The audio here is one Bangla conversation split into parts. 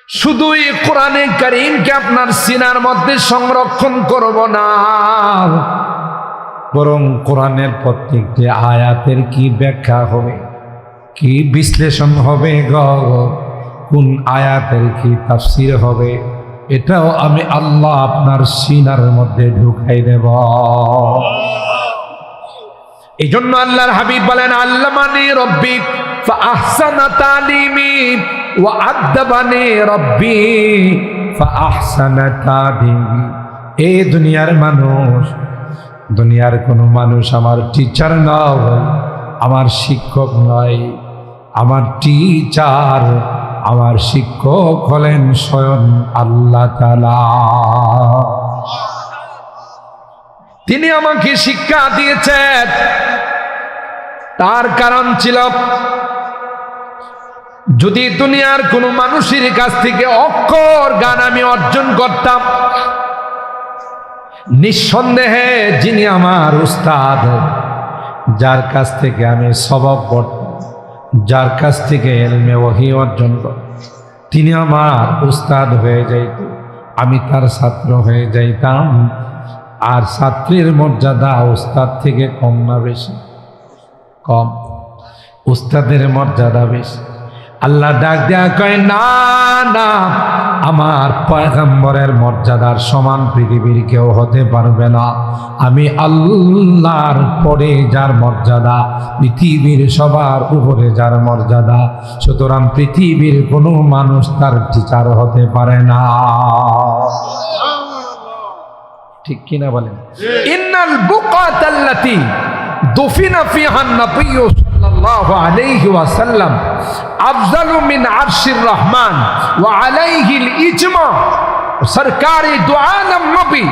শুধুই কোরআনে কারীমকে আপনার সিনার মধ্যে সংরক্ষণ করব না, বরং কোরআনের প্রত্যেকটি আয়াতের কি ব্যাখ্যা হবে, কি বিশ্লেষণ হবে, কোন আয়াতের কি তাফসীর হবে, এটাও আমি আল্লাহ আপনার সিনার মধ্যে ঢুকাই দেব। এই জন্য আল্লাহর হাবিব বলেন, আল্লামানি রব্বি ফাআহসানা তালিমি ওয়া আদ্দাবানি রব্বি ফাআহসানা তাদিবি। এই দুনিয়ার মানুষ, দুনিয়ার কোনো মানুষ আমার টিচার নয়, আমার শিক্ষক নয়, আমার টিচার, আমার শিক্ষক হলেন স্বয়ং আল্লাহ তাআলা। তিনি আমাকে শিক্ষা দিয়েছেন, তার কারণ ছিল যদি দুনিয়ার কোনো মানুষের কাছ থেকে অক্ষর জ্ঞান আমি অর্জন করতাম, নিঃসন্দেহে যিনি আমার উস্তাদ, যার কাছ থেকে আমি সবক পড়তাম, যার কাছ থেকে ইলমে ওহী অর্জন করতাম, তিনি আমার উস্তাদ হয়ে যাইত, আমি তার ছাত্র হয়ে যাইতাম। আর ছাত্রের মর্যাদা উস্তাদ থেকে কম না বেশি? কম। উস্তাদের মর্যাদা বেশি। আল্লাহ ডাক দেয়া কয়, না না, আমার পয়গম্বরের মর্যাদার সমান পৃথিবীর কেউ হতে পারবে না। আমি আল্লাহর পরে যার মর্যাদা, পৃথিবীর সবার উপরে যার মর্যাদা, সুতরাং পৃথিবীর কোনো মানুষ তার টিচার হতে পারে না। ঠিক কিনা বলেন? ইন্নাল বুকাতাল্লাতি দুফিনা ফিহান নবিয়্যু সাল্লাল্লাহু আলাইহি ওয়াসাল্লাম আফজালু মিন আরশির রহমান ওয়া আলাইহিল ইজমা। সরকারি দু আলম নবী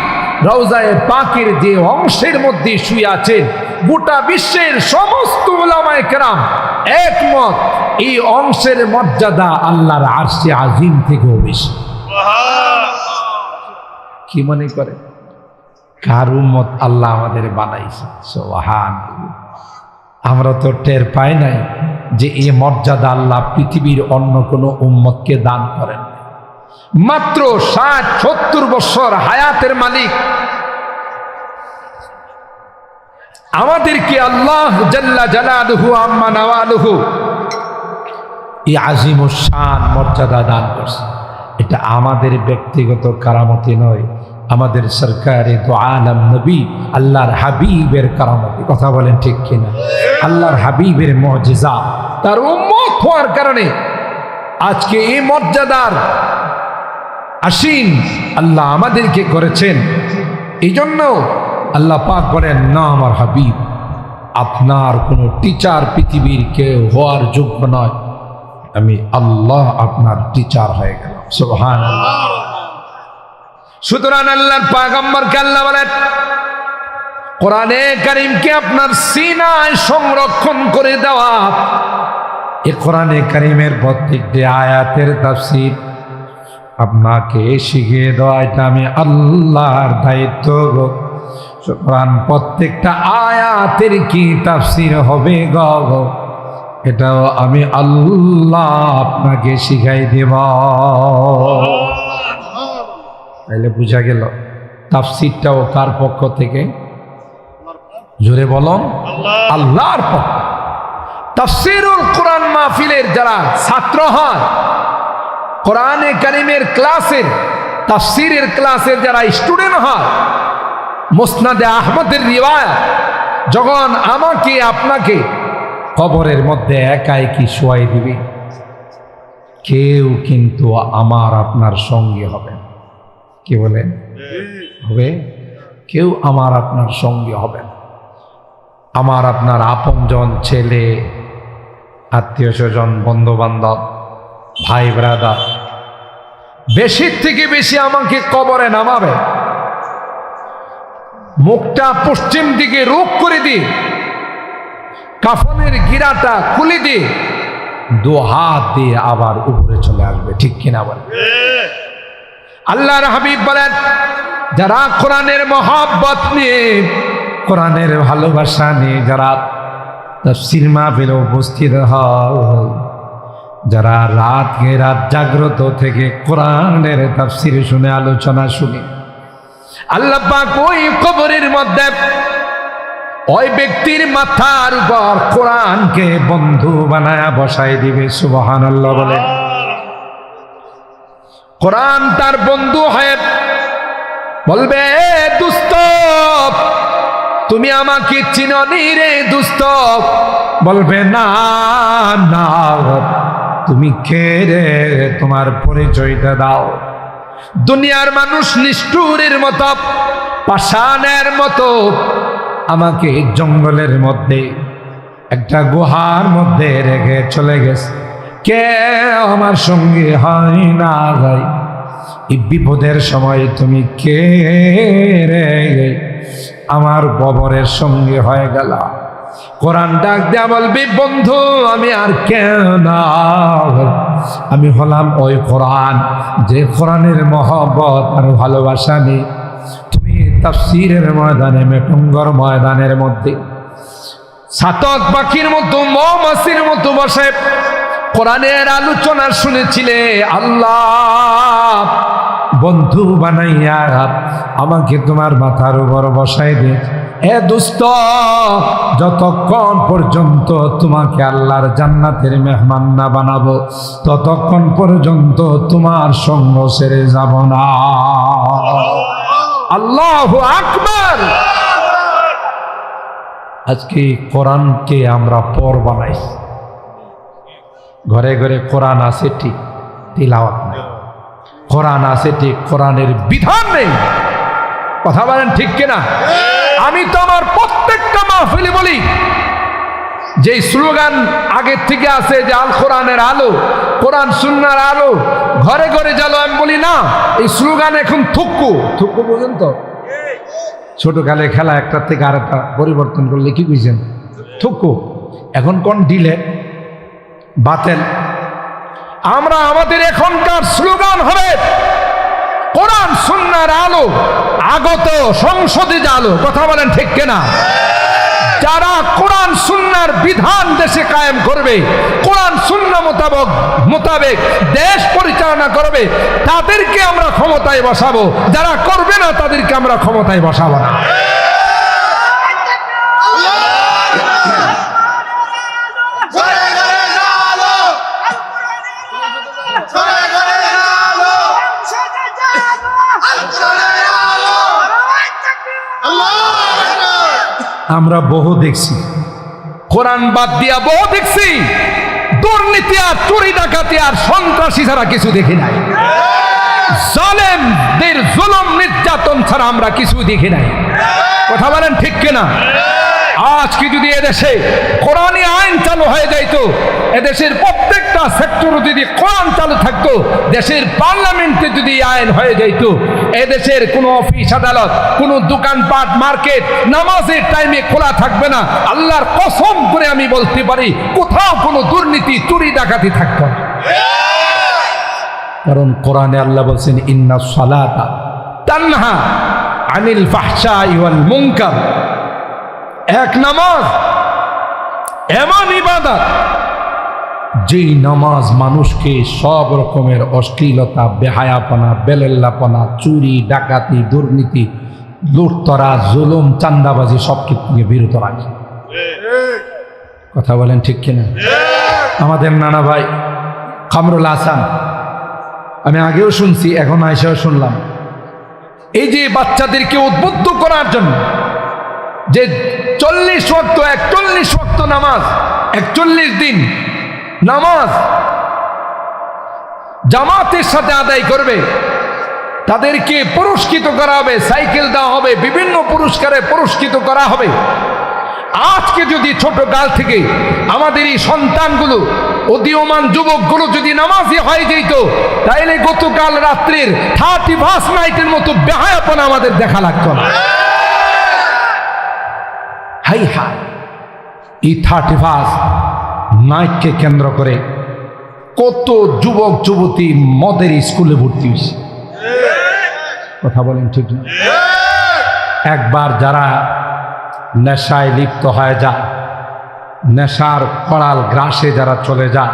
রওজায়ে পাকের যে অংশের মধ্যে শুয়ে আছেন, গোটা বিশ্বের সমস্ত উলামায়ে কেরাম একমত, এই অংশের মর্যাদা আল্লাহর আরশে আজিম থেকেও বেশি। কি মনে করে? কার উম্মত আল্লাহ আমাদের বানাইছে। সুবহানাল্লাহ। আমরা তো টের পাই নাই যে এই মর্যাদা আল্লাহ পৃথিবীর অন্য কোনো উম্মতকে দান করেন। মাত্র ৬০-৭০ বছর হায়াতের মালিক আমাদেরকে আল্লাহ জাল্লা জালালুহু আম্মা নাওয়ালুহু এই আজিমুশ শান মর্যাদা দান করছে। এটা আমাদের ব্যক্তিগত কারামতি নয়, আমাদের সরকারে দু আলম নবী আল্লাহর হাবিবের কারামতি। কথা বলেন ঠিক কিনা? আল্লাহর হাবিবের মুজিজা, তার উম্মত হওয়ার কারণে আজকে এই মর্যাদার আসীন আল্লাহ আমাদেরকে করেছেন। এই জন্য আল্লাহ পাক বলেন, না আমার হাবিব, আপনার কোনো টিচার পৃথিবীর কেউ হওয়ার যোগ্য নয়, আমি আল্লাহ আপনার টিচার হয়ে গেলাম। সুবহানাল্লাহ। সুতরাং আল্লাহর পয়গম্বরকে আল্লাহ বলেন, কোরআনে কারীমকে আপনার সিনায় সংরক্ষণ করে দেওয়া, এই কোরআনে কারীমের প্রত্যেকটি আয়াতের তাফসীর আপনাকে শিখিয়ে দেওয়া, এটা আমি আল্লাহর দায়িত্ব। সুতরাং প্রত্যেকটা আয়াতের কি তাফসীর হবে গো, এটাও আমি আল্লাহ আপনাকে শিখাই দেব। তাইলে বুঝা গেল তাফসীরটাও কার পক্ষ থেকে? জোরে বলুন, আল্লাহর পক্ষ। তাফসীরুল কোরআন মাহফিলের যারা ছাত্র হয়, কোরআনে কারীমের ক্লাসের, তাফসীরের ক্লাসের যারা স্টুডেন্ট হয়, মুসনাদে আহমদের রিওয়ায়াত যখন আমাকে আপনাকে কবরের মধ্যে একাই কি শোয়াই দিবে, কেউ কিন্তু আমার আপনার সঙ্গী হবে। কি বলেন? হবে? কেউ আমার আপনার সঙ্গী হবে। আমার আপনার আপনজন, ছেলে, আত্মীয় স্বজন, বন্ধু বান্ধব, ভাই ব্রাদার, বেশির থেকে বেশি আমাকে কবরে নামাবে, মুখটা পশ্চিম দিকে রুখ করে দিয়ে, কাফনের গিরাটা খুলে দিয়ে, দু হাত দিয়ে আবার উপরে চলে আসবে। ঠিক কিনা বলেন? আল্লাহর হাবিব বলেন, যারা কোরআনের মহব্বত নিয়ে, কোরআনের ভালোবাসা নিয়ে যারা তাফসীর মাহফিলে উপস্থিত হয়, যারা রাত জাগ্রত থেকে কোরআনের তাফসীর শুনে, আলোচনা শুনে, আল্লাহ পাক ওই কবরের মধ্যে ওই ব্যক্তির মাথার উপর কোরআনকে বন্ধু বানায়া বসাই দিবে। সুবহানাল্লাহ বলে। কোরআন তার বন্ধু হয়ে বলবে, দুস্ত তুমি আমাকে চিননি রে দুস্ত। বলবে, না না, তুমি কে রে, তোমার পরিচয়টা দাও। দুনিয়ার মানুষ নিষ্ঠুরের মতো, পাষাণের মতো আমাকে জঙ্গলের মধ্যে একটা গুহার মধ্যে রেখে চলে গেছে, কে আমার সঙ্গে হয় না ভাই। এই বিপদের সময় তুমি কে রে আমার কবরের সঙ্গে হয়ে গেল। কোরআন ডাক দেয়া বলবি, বন্ধু আমি আর কেন, আমি হলাম ওই কোরআন, যে কোরআনের মহব্বত আর ভালোবাসা নেই। তুমি তাফসীরের ময়দানে, মেটুঙ্গর ময়দানের মধ্যে ছাতক পাখির মতো, মৌমাছির মতো বসে কোরআনের আলোচনা শুনেছিলে। আল্লাহ বন্ধু বানাইয়া আমাকে তোমার মাথার উপর বসাই দে। এ দুস্ত, যতক্ষণ পর্যন্ত তোমাকে আল্লাহর জান্নাতের মেহমান না বানাবো, ততক্ষণ পর্যন্ত তোমার সঙ্গ ছেড়ে যাব না। আল্লাহু আকবার। আজকে কোরআনকে আমরা পর বানাই। ঘরে ঘরে কোরআন আছে ঠিক, তিলাওয়াত নেই। কোরআন আছে ঠিক, কোরআনের বিধান নেই। কথা বলেন ঠিক কিনা? আমি তো আমার প্রত্যেকটা মাহফিলে বলি, যে স্লোগান আগের থেকে আছে যে আল কোরআনের আলো, কোরআন সুন্নাহর আলো, ঘরে ঘরে জ্বালো। আমি বলি না, এই স্লোগান এখন থুক্কু। থুক্কু বুঝেন তো? ছোটকালে খেলা একটা থেকে আরেকটা পরিবর্তন করলে কি বুঝছেন? থুক্কু। এখন কোন ডিলে বাতেল। আমরা আমাদের এখনকার স্লোগান হবে কোরআন সুন্নাহর আলো, আগত সংসদে আলো। কথা বলেন ঠিক কিনা? যারা কোরআন সুন্নাহর বিধান দেশে কায়েম করবে, কোরআন সুন্নাহ মোতাবেক দেশ পরিচালনা করবে, তাদেরকে আমরা ক্ষমতায় বসাবো। যারা করবে না তাদেরকে আমরা ক্ষমতায় বসাবো না। আমরা বহু দেখছি, কোরআন বাদ দিয়া বহু দেখছি, দুর্নীতি আর চুরি ডাকাতি আর সন্ত্রাসী ছাড়া কিছু দেখি নাই। জালেমদের জুলুম নির্যাতন ছাড়া আমরা কিছু দেখি নাই। কথা বলেন ঠিক কিনা? আজকে যদি এদেশে কোরআনী আইন চালু হয়ে যাইতো, এদেশের প্রত্যেকটা সেক্টরে যদি কোরআন চালু থাকতো, দেশের পার্লামেন্টে যদি আইন হয়ে যাইতো, এদেশের কোনো অফিস আদালত, কোনো দোকানপাট, মার্কেট নামাজের টাইমে খোলা থাকবে না। আল্লাহর কসম করে আমি বলতে পারি, কোথাও কোনো দুর্নীতি চুরি ডাকাতি থাকতো না। কারণ কোরআনে আল্লাহ বলছেন, ইন্নাস সালাতা তানহা আনিল ফাহশাই ওয়াল মুনকার। এক নামাজ এমন ইবাদত, যেই নামাজ মানুষকে সব রকমের অশ্লীলতা, বেহায়াপনা, বেলেল্লাপনা, চুরি ডাকাতি, দুর্নীতি, লুটতরা, জুলুম, চান্দাবাজি সব কিছু থেকে বিরত রাখে। কথা বলেন ঠিক কিনা? আমাদের নানা ভাই কামরুল হাসান, আমি আগেও শুনছি, এখন আইসাও শুনলাম, এই যে বাচ্চাদেরকে উদ্বুদ্ধ করার জন্য যে 40 ওয়াক্ত 41 ওয়াক্ত নামাজ, 41 দিন নামাজ জামাতের সাথে আদায় করবে, তাদেরকে পুরস্কৃত করা হবে, সাইকেল দেওয়া হবে, বিভিন্ন পুরস্কারে পুরস্কৃত করা হবে। আজকে যদি ছোট কাল থেকে আমাদের এই সন্তানগুলো, উদীয়মান যুবকগুলো যদি নামাজি হয়ে যেত, তাইলে গতকাল রাত্রির 31 নাইটের মতো বেহায়াপনা আমাদের দেখা লাগতো না। হাই হাই, এই 31 নাইটকে কেন্দ্র করে কত যুবক যুবতী মদের স্কুলে ভর্তি হয়েছে। কথা বলেন ঠিক না? একবার যারা নেশায় লিপ্ত হয়ে যায়, নেশার কড়াল গ্রাসে যারা চলে যায়,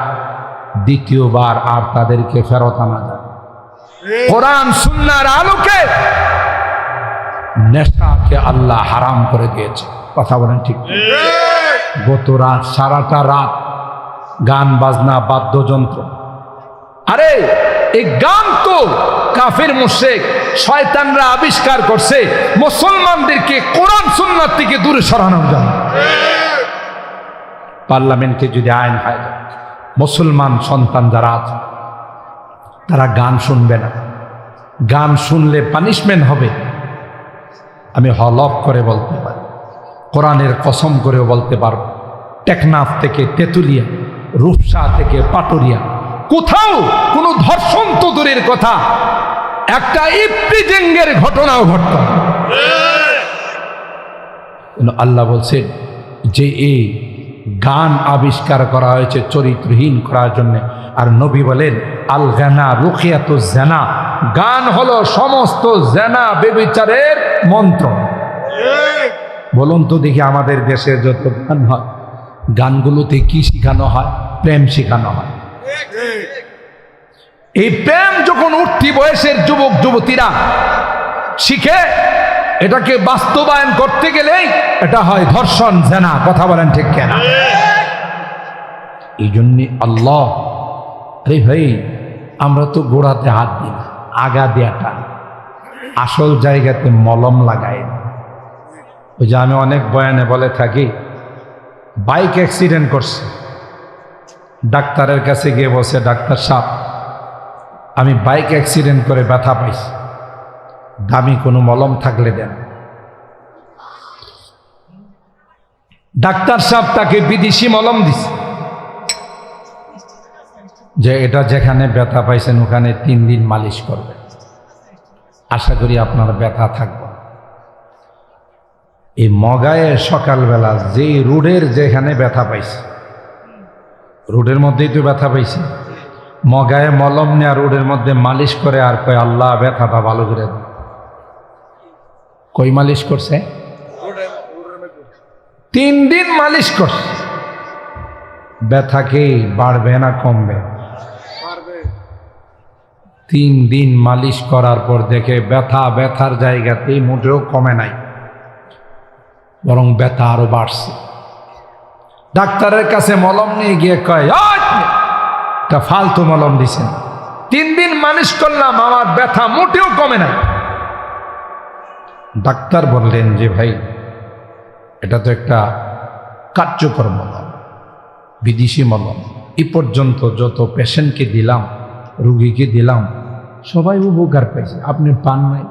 দ্বিতীয়বার আর তাদেরকে ফেরত আনা যায়। কোরআন সুন্নাহর আলোকে নেশাকে আল্লাহ হারাম করে দিয়েছে। কথা বলেন ঠিক? গত রাত, সারাটা রাত গান বাজনা, বাদ্যযন্ত্র। আরে এই গান তো কাফের মুশরিক শয়তানরা আবিষ্কার করছে মুসলমানদেরকে কোরআন সুন্নাত থেকে দূরে সরানোর জন্য। পার্লামেন্টে যদি আইন হয়, মুসলমান সন্তান যারা আছে তারা গান শুনবে না, গান শুনলে পানিশমেন্ট হবে। আমি হলফ করে বলতে পারি, কোরআনের কসম করেও বলতে পারবো, টেকনাফ থেকে তেতুলিয়া, রূপসা থেকে পাটুরিয়া, কোথাও কোনো ধর্ষণ তো দূরের কথা, একটা ইফতিজিংয়ের ঘটনাও ঘটত। আল্লাহ বলছেন যে এই গান আবিষ্কার করা হয়েছে চরিত্রহীন করার জন্য। আর নবী বলেন আল গানা রুকিয়াতুজ জানা, গান হলো সমস্ত জানা ব্যভিচারের মন্ত্র। বলুন তো দেখি, আমাদের দেশে যত গান হয়, গানগুলোতে কি শেখানো হয়? প্রেম শেখানো হয়। এই প্রেম যখন উঠতি বয়সের যুবক যুবতীরা শিখে, এটাকে বাস্তবায়ন করতে গেলেই এটা হয় ধর্ষণ, জেনা। কথা বলেন ঠিক কেনা? এই জন্য আল্লাহ, আরে ভাই, আমরা তো গোড়াতে হাত দিই না, আগা দেয়াটা আসল জায়গাতে মলম লাগাই। ওই যে আমি অনেক বয়ানে বলে থাকি, বাইক অ্যাক্সিডেন্ট করছে, ডাক্তারের কাছে গিয়ে বসে, ডাক্তার সাহেব আমি বাইক অ্যাক্সিডেন্ট করে ব্যথা পাইছি, দামি কোনো মলম থাকলে দেন। ডাক্তার সাহেব তাকে বিদেশি মলম দিছে, যে এটা যেখানে ব্যথা পাইছেন ওখানে 3 দিন মালিশ করবে, আশা করি আপনার ব্যথা থাকবে। এই মগায়ে সকালবেলা যে রোডের যেখানে ব্যথা পাইছে, রোডের মধ্যেই তো ব্যথা পাইছে, মগায়ে মলম নেয়া রোডের মধ্যে মালিশ করে আর কয় আল্লাহ ব্যথাটা ভালো করে দেন। কই মালিশ করছে? 3 দিন মালিশ করছে। ব্যথা কি বাড়বে না কমবে? 3 দিন মালিশ করার পর দেখে ব্যথার জায়গাতেই মোটেও কমে নাই, বরং ব্যথা আরো বাড়ছে। ডাক্তারের কাছে মলম নিয়ে গিয়ে কয়, একটা ফালতু মলম দিছেন, 3 দিন মালিশ করলাম, আমার ব্যথা মোটেও কমে নাই। ডাক্তার বললেন যে ভাই, এটা তো একটা কার্যকর মলম, বিদেশি মলম। এই পর্যন্ত যত পেশেন্টকে দিলাম, রুগীকে দিলাম, সবাই উপকার পাইছে, আপনি পান নাই?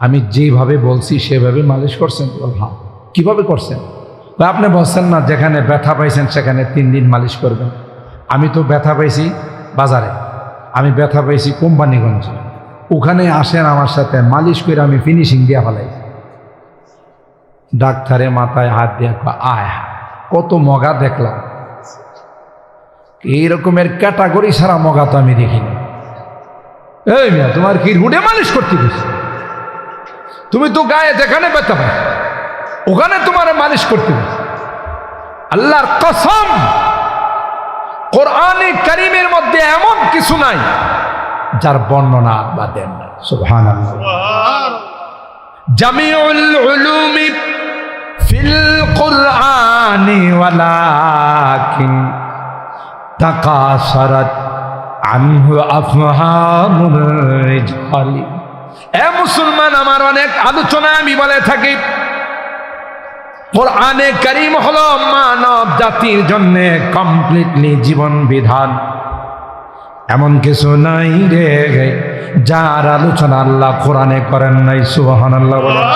আমি যেভাবে বলছি সেভাবে মালিশ করছেন? হ্যাঁ। কিভাবে করছেন? আপনি বলছেন না যেখানে ব্যথা পাইছেন সেখানে 3 দিন মালিশ করবেন। আমি তো ব্যথা পাইছি বাজারে, আমি ব্যথা পাইছি কোম্পানিগঞ্জে, ওখানে আসেন আমার সাথে, মালিশ করে আমি ফিনিশিং দিয়া ফেলাই। ডাক্তারে মাথায় হাত দিয়ে আয়, কত মগা দেখলাম, এই রকমের ক্যাটাগরি সারা মগা তো আমি দেখিনি। এই মিয়া, তোমার কি রুডে মালিশ করতে দিচ্ছি? তুমি তো গায়ে যেখানে ব্যথা পাই ওখানে তোমার মালিশ করতে দিচ্ছি। আল্লাহর কসম, কোরআনে কারীমের মধ্যে এমন কিছু নাই যার বর্ণনা বা দেন না। সুবহানাল্লাহ। জামিউল উলুমি ফিল কুরআনি ওয়ালাকিন তাকাসারাত আনহু আফহামুর রিজালি। এ মুসলমান, আমার অনেক আলোচনা আমি বলে থাকি, কোরআনে কারীম হলো মানব জাতির জন্য কমপ্লিটলি জীবন বিধান। এমন কিছু নাই রে যার আলোচনা আল্লাহ কোরআনে করেন নাই। সুবহানাল্লাহ বলেন।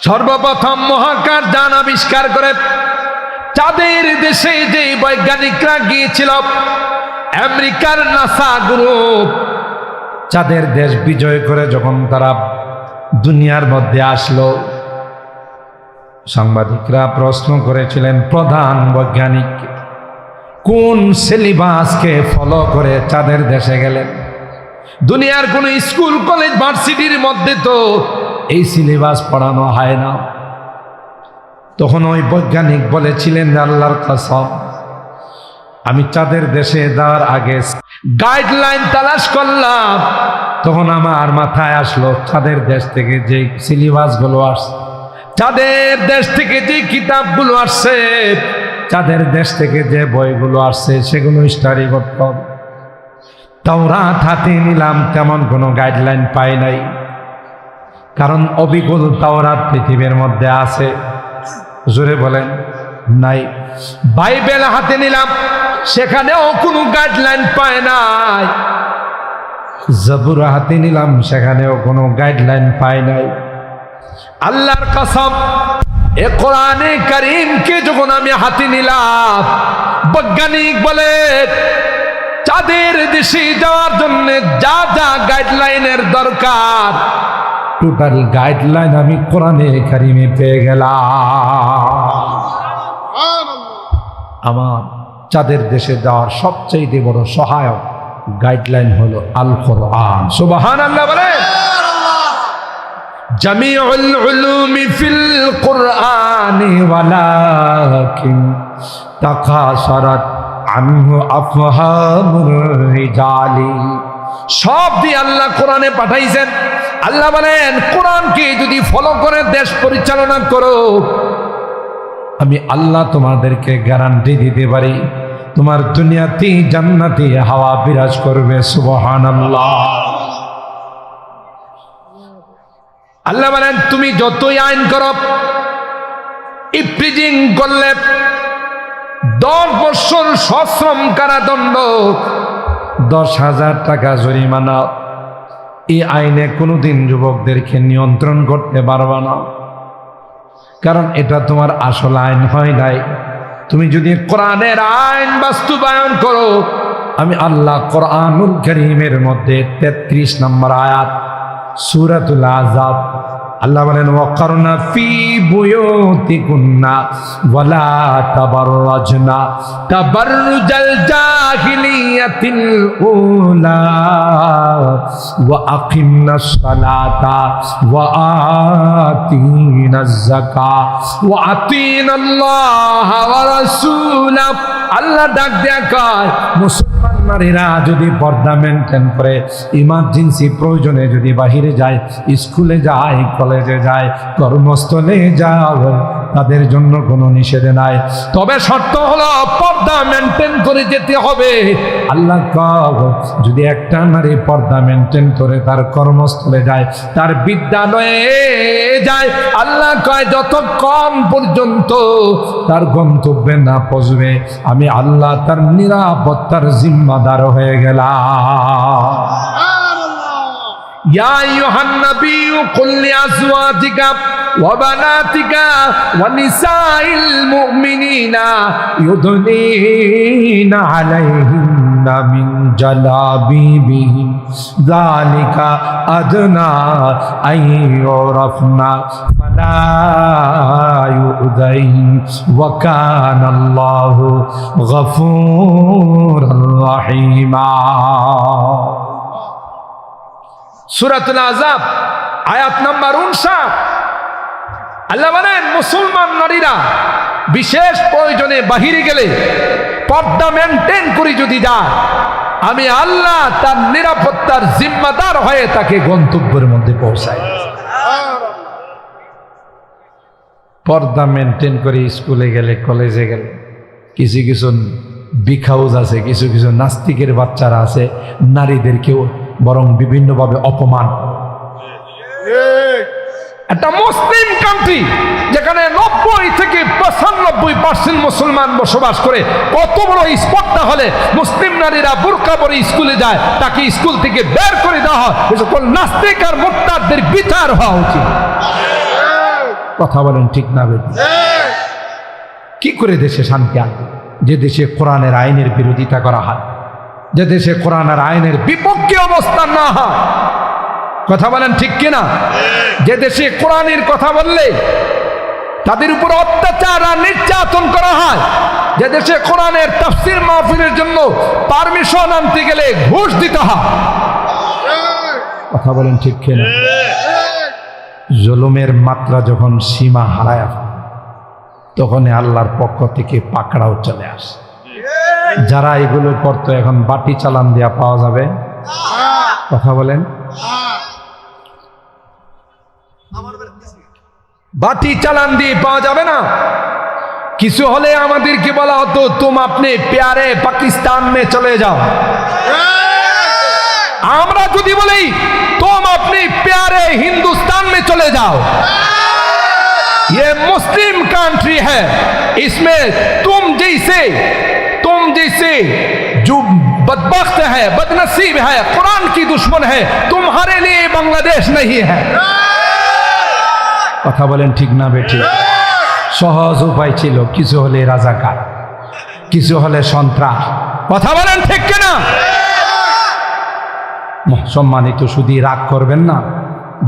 সর্বপ্রথম মহাকাশ যান আবিষ্কার করে চাঁদের দেশে যে বৈজ্ঞানিকরা গিয়েছিল, আমেরিকার নাসা গ্রুপ, চাঁদের দেশ বিজয় করে যখন তারা দুনিয়ার মধ্যে আসলো, সাংবাদিকরা প্রশ্ন করেছিলেন প্রধান বৈজ্ঞানিক, কোন সিলেবাসকে ফলো করে চাঁদের দেশে গেলেন? দুনিয়ার কোন স্কুল কলেজ ভার্সিটির মধ্যে তো এই সিলেবাস পড়ানো হয় না। তখন ওই বৈজ্ঞানিক বলেছিলেন, আল্লাহর কসম, আমি চাঁদের দেশে যাওয়ার আগে গাইডলাইন তালাশ করলাম, তখন আমার মাথায় আসলো চাঁদের দেশ থেকে যে সিলেবাসগুলো আসছে, চাঁদের দেশ থেকে যে কিতাবগুলো আসছে, চাঁদের দেশ থেকে যে বইগুলো আসছে সেগুলো স্টাডি করতে হবে। তাওরাত হাতে নিলাম, তেমন কোনো গাইডলাইন পাই নাই, কারণ অবিকল তাওরাত পৃথিবীর মধ্যে আছে, জোরে বলেন নাই। বাইবেল হাতে নিলাম, সেখানেও কোনো গাইডলাইন পায় নাই। জবুর হাতে নিলাম, সেখানেও কোনো গাইডলাইন পায় নাই। আল্লাহর কসম, এ কোরআনে কারীমকে যখন আমি হাতে নিলাম, বৈজ্ঞানিক বলে চাঁদের দেশে যাওয়ার জন্য যা যা গাইডলাইনের দরকার, টোটাল গাইডলাইন আমি কোরআনে কারীমে পেয়ে গেলাম। আমার চাঁদের দেশে যাওয়ার সবচেয়ে বড় সহায়ক গাইডলাইন হলো আল কোরআন। সুবহানাল্লাহ বলে। জামিউল উলুমি ফিল কোরআনি ওয়ালাকিন তাকাসারাত আনহু আফহামুর রিজালি। সব দিয়ে আল্লাহ কোরআনে পাঠাইছেন। আল্লাহ বলেন, কোরআনকে যদি ফলো করে দেশ পরিচালনা করো, আমি আল্লাহ তোমাদেরকে গ্যারান্টি দিতে পারি, তোমার দুনিয়াতে জান্নাতি হাওয়া বিরাজ করবে। সুবহানাল্লাহ। আল্লাহ বলেন, তুমি যতই আইন করো, ইফ্রিজিং করলে 10 বছর সশ্রম কারাদণ্ড, 10,000 টাকা জরিমানা, এই আইনে কোনোদিন যুবকদেরকে নিয়ন্ত্রণ করতে পারবা না, কারণ এটা তোমার আসল আইন হয় নাই। তুমি যদি কোরআনের আইন বাস্তবায়ন করো, আমি আল্লাহ কোরআনুল কারীমের মধ্যে 33 নম্বর আয়াত সূরাতুল আহজাব, আল্লাহ বলেন, ওয়াকারনা ফি বুয়ুতিকুন্না ওয়ালা তাবাররাজনা তাবাররুজাল জাহিলিয়াতিল উলা ওয়া আকিমনাস সালাতা ওয়া আতিনাজ যাকাত ওয়া আতিনাল্লাহা ওয়া রাসূলা। আল্লাহ ডাক দেয়া কয়, মুসলমান নারীরা যদি পর্দা মেনটেন করে, ইমার্জেন্সি প্রয়োজনে যদি বাহিরে যায়, স্কুলে যায়, কলেজে যায়, কর্মস্থলে যায়, তাদের জন্য কোনো নিষেধ নাই, তবে শর্ত হলো পর্দা মেনটেন করে যেতে হবে। আল্লাহ কয়, যদি একটা নারী পর্দা মেনটেন করে তার কর্মস্থলে যায়, তার বিদ্যালয়ে যায়, আল্লাহ কয় যতক্ষণ পর্যন্ত তার গন্তব্যে না পৌঁছবে, আমি আল্লাহ তার নিরাপত্তার জিম্মাদার হয়ে গেলাম। ইয়া আইয়ুহান নাবিয়্যু কুল লিআজওয়াজিকা ওয়া বানাতিকা ওয়া নিসাইল মুমিনিনা ইউদনিনা আলাইহিন্না মিন জালাবিবিহিম যালিকা আদনা আইয়ুরাফনা ফালা ইউযাইন ওয়া কানাল্লাহু গফুরুর রাহিমা। সূরাতুল আহজাব আয়াত নাম্বার 59। আল্লাহ বলেন, মুসলমান নারীরা বিশেষ প্রয়োজনে বাহিরে গেলে পর্দা মেনটেন করে যদি যায়, আমি আল্লাহ তার নিরাপত্তার জিম্মাদার হয়ে তাকে গন্তব্যের মধ্যে পৌঁছাই। পর্দা মেনটেন করে স্কুলে গেলে, কলেজে গেলে, কিছু কিছু বিখাউজ আছে, কিছু কিছু নাস্তিকের বাচ্চারা আছে, নারীদেরকেও বরং বিভিন্নভাবে অপমান। একটা মুসলিম কান্ট্রি যেখানে 90 থেকে 95% মুসলমান বসবাস করে, কত বড় স্পর্ধা হলে মুসলিম নারীরা বোরকা পরে স্কুলে যায়, তাকে স্কুল থেকে বের করে দেওয়া হয়। সকল নাস্তিক আর মুরতাদদের বিচার হওয়া উচিত। কথা বলেন ঠিক না বেঠিক? কি করে দেশে শান্তি আসবে? যে দেশে কোরআনের আইনের বিরোধিতা করা হয়, যে দেশে কোরআনের আইনের বিপক্ষে অবস্থান না হয়। কথা বলেন ঠিক কিনা? যে দেশে কোরআনের কথা বললে তাদের উপর অত্যাচার আর নির্যাতন করা হয়, যে দেশে কোরআনের তাফসীর মাহফিলের জন্য পারমিশন আনতে গেলে ঘুষ দিতে হয়। কথা বলেন ঠিক কিনা? জুলুমের মাত্রা যখন সীমা হারায়, তখন আল্লাহর পক্ষ থেকে পাকড়াও চলে আসে। যারা এগুলো করতো এখন বাটি চালান দিয়া পাওয়া যাবে? কথা বলেন। বাটি চালান দিয়ে পাওয়া যাবে না। কিছু হলে আমাদেরকে বলা হতো তুম আপনি প্যারে পাকিস্তান মে চলে যাও। আমরা যদি বলি तुम अपनी प्यारे हिंदुस्तान में चले जाओ, ये मुस्लिम कंट्री है, इसमें तुम जैसे जो बदबख्त है, बदनसीब है, कुरान की दुश्मन है, तुम्हारे लिए बांग्लादेश नहीं है। কথা বলেন ঠিক না বেঠিক? সহজ উপায় ছিল, কিছু হলে রাজাকার, কিছু হলে সন্ত্রাস। কথা বলেন ঠিক কিনা? সম্মানিত শুধু রাগ করবেন না,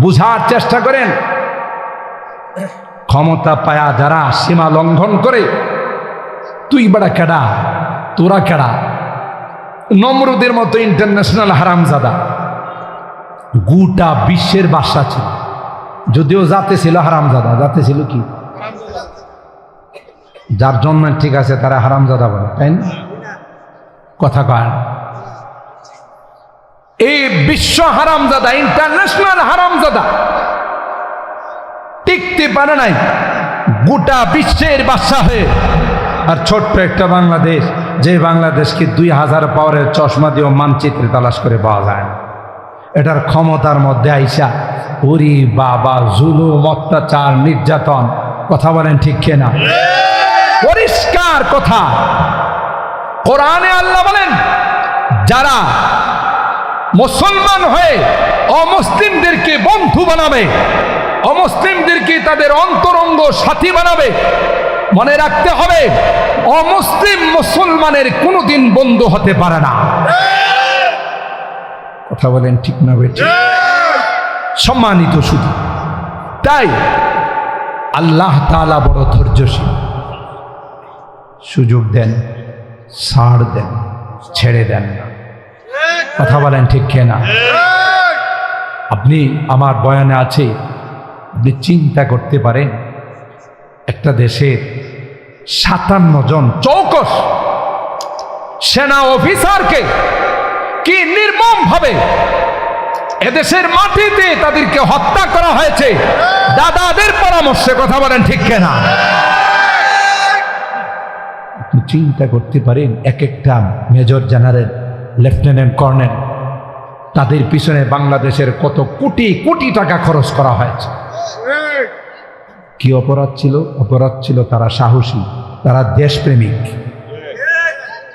বুঝার চেষ্টা করেন। ক্ষমতা পায়া যারা সীমা লঙ্ঘন করে, তুই বড় কেডা, তোরা কেডা, নমরুদের মতো ইন্টারন্যাশনাল হারামজাদা গোটা বিশ্বের বাদশা ছিল, যদিও জাতে ছিল হারামজাদা। জাতে ছিল কি? যার জন্য ঠিক আছে তারা হারামজাদা বলে, তাই না? কথা কয় এই বিশ্ব হারামজাদা, ইন্টারন্যাশনাল হারামজাদা টিকতে পারে নাই গোটা বিশ্বের বাদশা হয়ে। আর ছোট্ট একটা বাংলাদেশ, যে বাংলাদেশকে 2000 পাওয়ারের চশমা দিয়েও মানচিত্রে তালাশ করে পাওয়া যায় না, এটার ক্ষমতার মধ্যে আইসা ওরি বাবা জুলুম, অত্যাচার, নির্যাতন। কথা বলেন ঠিক কিনা? পরিষ্কার কথা, কোরআনে আল্লাহ বলেন যারা মুসলমান হয়ে অমুসলিমদেরকে বন্ধু বানাবে, অমুসলিমদেরকে তাদের অন্তরঙ্গ সাথী বানাবে, মনে রাখতে হবে অমুসলিম মুসলমানের কোনোদিন বন্ধু হতে পারে না। কথা বলেন ঠিক না বেঠিক? সম্মানিত শুধু তাই আল্লাহ তাআলা বড় ধৈর্যশীল, সুযোগ দেন, ছাড় দেন, ছেড়ে দেন না। কথা বলেন ঠিক কিনা? আপনি আমার বয়ানে আছে, আপনি চিন্তা করতে পারেন একটা দেশে 57 জন চৌকস সেনা অফিসারকে কি নির্মম ভাবে এদেশের মাটিতে তাদেরকে হত্যা করা হয়েছে দাদাদের পরামর্শে। কথা বলেন ঠিক কিনা? আপনি চিন্তা করতে পারেন এক একটা মেজর জেনারেল, লেফটেন্যান্ট কর্নেল, তাদের পিছনে বাংলাদেশের কত কোটি কোটি টাকা খরচ করা হয়েছে। কি অপরাধ ছিল? অপরাধ ছিল তারা সাহসী, তারা দেশপ্রেমিক।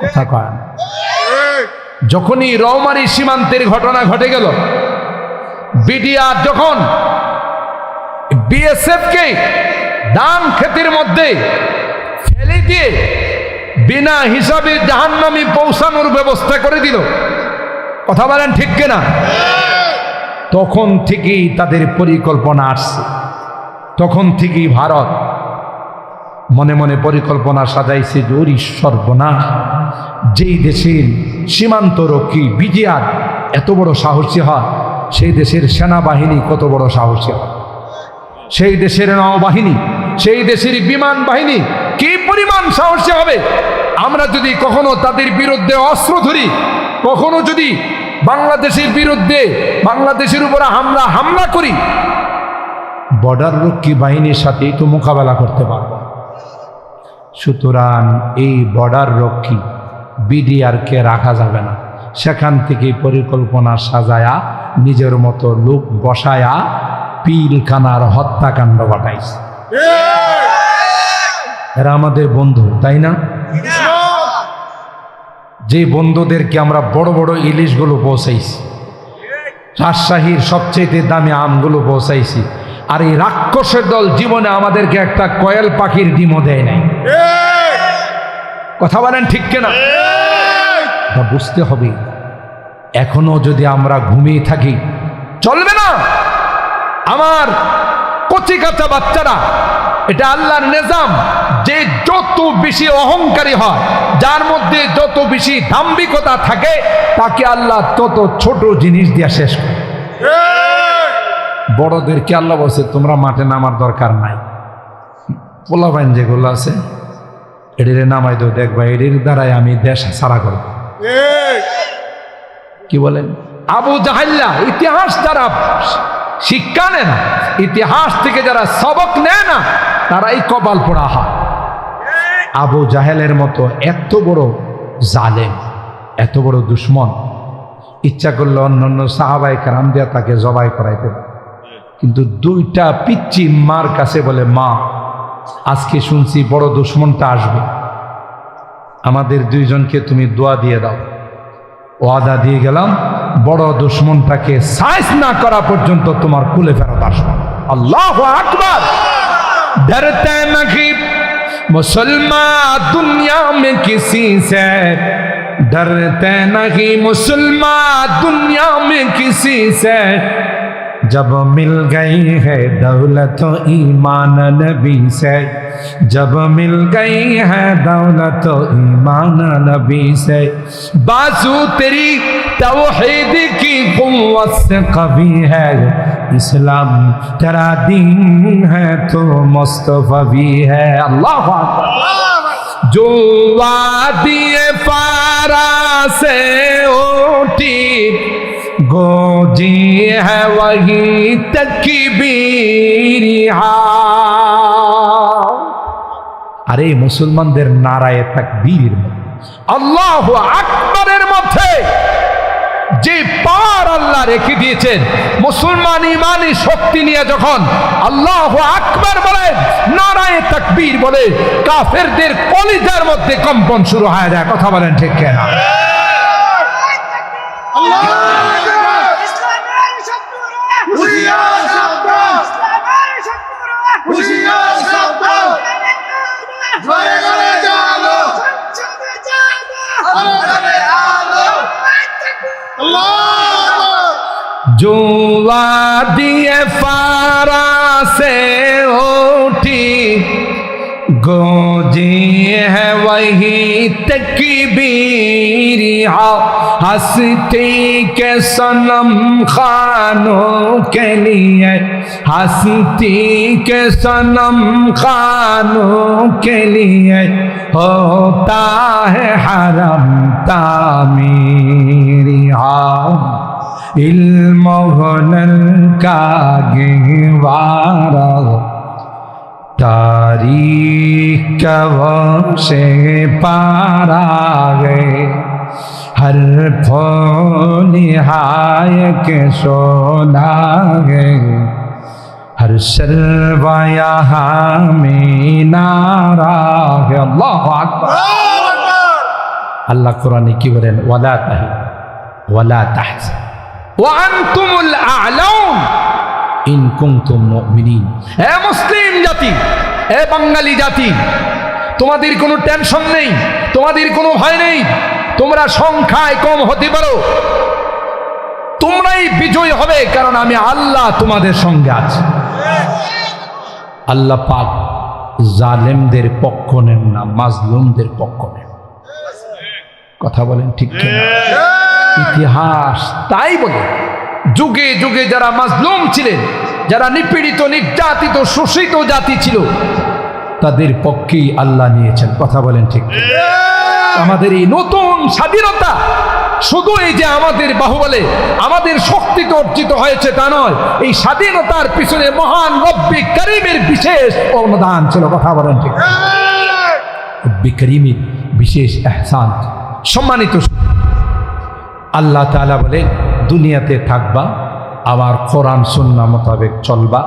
কথা কয় না? যখনই রৌমারী সীমান্তের ঘটনা ঘটে গেল, বিডিআর যখন বিএসএফ কে ধান ক্ষেতের মধ্যে ফেলে দিয়ে বিনা হিসাবে জাহান্নামে পৌঁছানোর ব্যবস্থা করে দিল। কথা বলেন ঠিক কিনা? তখন থেকেই তাদের পরিকল্পনা আসছে, তখন থেকেই ভারত মনে মনে পরিকল্পনা সাজাইছে যে ওর সর্বনাশ, যেই দেশের সীমান্তরক্ষী বিজিআর এত বড় সাহসী হয়, সেই দেশের সেনাবাহিনী কত বড় সাহসী হয়, সেই দেশের নৌবাহিনী, সেই দেশের বিমান বাহিনী কি পরিমাণ সাহসী হবে। আমরা যদি কখনো তাদের বিরুদ্ধে অস্ত্র ধরি, কখনো যদি বাংলাদেশের বিরুদ্ধে, বাংলাদেশের উপর হামলা করি, বর্ডার রক্ষী বাহিনীর সাথেই তো মোকাবেলা করতে পারব। সুতরাং এই বর্ডার রক্ষী বিডিআরকে রাখা যাবে না, সেখান থেকে পরিকল্পনা সাজায়া নিজের মতো লোক বসায়া পিলখানার হত্যাকাণ্ড ঘটাইছে। এরা আমাদের বন্ধু, তাই না? যে বন্ধুদেরকে আমরা বড় বড় ইলিশগুলো পৌঁছাইছি, রাজশাহীর সবচেয়ে দামি আমগুলো পৌঁছাইছি, আর এই রাক্ষসের দল জীবনে আমাদেরকে একটা কয়েল পাখির ডিমও দেয় নাই। কথা বলেন ঠিক কিনা? বুঝতে হবে, এখনো যদি আমরা ঘুমিয়ে থাকি চলবে না। আমার কচি কাঁচা বাচ্চারা, এটা আল্লাহর নিজাম, যে যত বেশি অহংকারী হয়, যার মধ্যে যত বেশি দাম্ভিকতা থাকে, তাকে আল্লাহ তত ছোট জিনিস দিয়া শেষ করে। বড়দেরকে আল্লাহ বলছে তোমরা মাঠে নামার দরকার নাই। পোলাপাইন যেগুলো আছে এডিরে নামাই দো, দেখবা এডির দ্বারাই আমি দেশ সারা করব। কি বলেন? আবু জাহেল্লা ইতিহাস যারা শিক্ষা নেয় না, ইতিহাস থেকে যারা সবক নেয় না, তারাই কপাল পোড়া হয়। আবু জাহেলের মতো এত বড় জালেম, এত বড় দুশ্মন, ইচ্ছা করলে অন্যান্য সাহাবায়ে কেরাম দিয়া তাকে জবাই করাইতে, কিন্তু দুইটা পিচ্চি মার কাছে বলে, মা আজকে শুনছি বড় দুশ্মনটা আসবে, আমাদের দুইজনকে তুমি দোয়া দিয়ে দাও। ওয়াদা দিয়ে গেলাম, বড় দুশ্মনটাকে সাইজ না করা পর্যন্ত তোমার কুলে ফেরত আসবে। আল্লাহু আকবার। ডরতে नहीं मुसलमान दुनिया में किसी से, डरते नहीं मुसलमान दुनिया में किसी से, जब मिल गई है दौलत ईमान नबी से, जब मिल गई है दौलत ईमान नबी से, बाजू तेरी तौहीद की कुव्वत से कवी है, इस्लाम तेरा दीन है तो मुस्तफवी है। अल्लाह जो वादी फारा से उठी गोजी है वही तकबीरिहा। আরে মুসলমানদের নারায়ে তাকবীর, আল্লাহু আকবারের মধ্যে যে পার আল্লাহ রেখে দিয়েছেন, মুসলমান ইমানি শক্তি নিয়ে যখন আল্লাহু আকবার বলে, নারায়ে তাকবীর বলে, কাফেরদের কলিজার মধ্যে কম্পন শুরু হয়ে যায়। কথা বলেন ঠিক কিনা? जो वादिए फारा से उठी गोजी है वही तकबीरिहा, हंसती के सनम खानों के लिए, हंसती के सनम खानों के लिए, होता है हरम तामीरिहा, इल्म हुनर का गहवारा, तारीख का वो से पारा गए, हर निहाय के सोना गए, हर शर्वा यहाँ में नारा है। अल्लाहु अकबर। अल्लाह कुरान की बरेन, वला तही वला तहज़न वा अंतुमुल आ'लाऊन इन कुंतुम मुमिनीन। হে মুসলিম জাতি, হে বাঙালি জাতি, তোমাদের কোনো টেনশন নেই, তোমাদের কোনো ভয় নেই। তোমরা সংখ্যায় কম হতে পারো, তোমরাই বিজয়ী হবে, কারণ আমি আল্লাহ তোমাদের সঙ্গে আছি। আল্লাহ পাক জালেমদের পক্ষ নেন না, মাজলুমদের পক্ষ নেন। কথা বলেন ঠিক কিনা? ইতিহাস তাই বলে, যুগে যুগে যারা মাজলুম ছিলেন, যারা নিপীড়িত নির্যাতিত শোষিত জাতি ছিল, তাদের পক্ষেই আল্লাহ নিয়েছেন। কথা বলেন ঠিক কিনা? আমাদের এই নতুন স্বাধীনতা শুধু এই যে আমাদের বাহুবলে আমাদের শক্তিতে অর্জিত হয়েছে তা নয়, এই স্বাধীনতার পিছনে মহান রব্বি করিমের বিশেষ অবদান ছিল। কথা বলেন ঠিক? রব্বি করিমের বিশেষ ইহসান। সম্মানিত আল্লাহ তাআলা বলে, দুনিয়াতে থাকবা, আমার কোরআন সুন্নাহ মোতাবেক চলবা,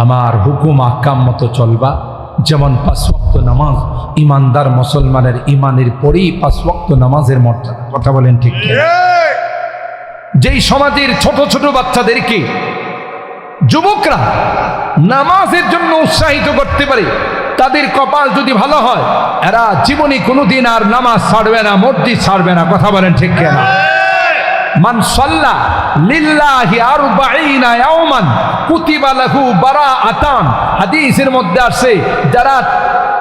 আমার হুকুম আহকাম মতো চলবা। যেমন 5 ওয়াক্ত নামাজ, ইমানদার মুসলমানের ইমানের পরেই 5 ওয়াক্ত নামাজের মর্যাদা। কথা বলেন ঠিক কি? যেই সমাজের ছোট ছোট বাচ্চাদেরকে যুবকরা নামাজের জন্য উৎসাহিত করতে পারে, তাদের কপাল যদি ভালো হয়, এরা জীবনে কোনোদিন আর নামাজ ছাড়বে না, মসজিদ ছাড়বে না। কথা বলেন ঠিক কি না? মান সাল্লা লিল্লাহি 40 ইয়াওমান কুতিবা লাহু বারাআতান। হাদিসের মধ্যে আছে, যারা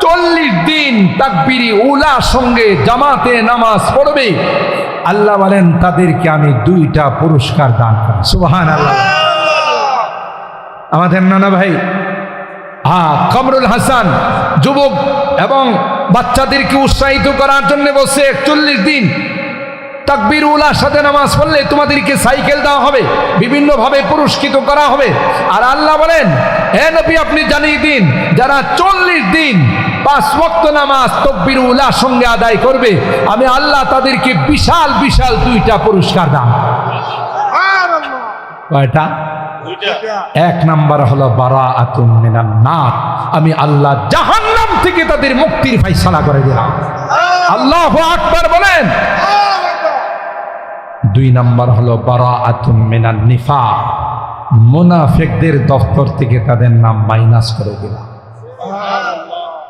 40 দিন তাকবীরে উলা সঙ্গে জামাতে নামাজ পড়বে, আল্লাহ বলেন তাদেরকে আমি 2টা পুরস্কার দান করি। সুবহানাল্লাহ। আমাদের নানা ভাই কামরুল হাসান যুবক এবং বাচ্চাদেরকে উৎসাহিত করার জন্য বলছে 41 দিন তাকবীর উলার সাথে নামাজ পড়লে তোমাদেরকে সাইকেল দেওয়া হবে, বিভিন্নভাবে পুরস্কৃত করা হবে। আর আল্লাহ বলেন, হে নবী আপনি জানিয়ে দিন, যারা 40 দিন 5 ওয়াক্ত নামাজ তাকবীর উলার সঙ্গে আদায় করবে, আমি আল্লাহ তাদেরকে বিশাল বিশাল 2টা পুরস্কার দান। কয়টা? 1 নাম্বার হলো বারাআতুম মিনান নার, আমি আল্লাহ জাহান্নাম থেকে তাদের মুক্তির ফয়সালা করে দিলাম। আল্লাহু আকবার বলেন। 2 নাম্বার হলো বারাআতুম মিনান নিফাক, মুনাফিকদের দফতর থেকে তাদের নাম মাইনাস করে দিলাম।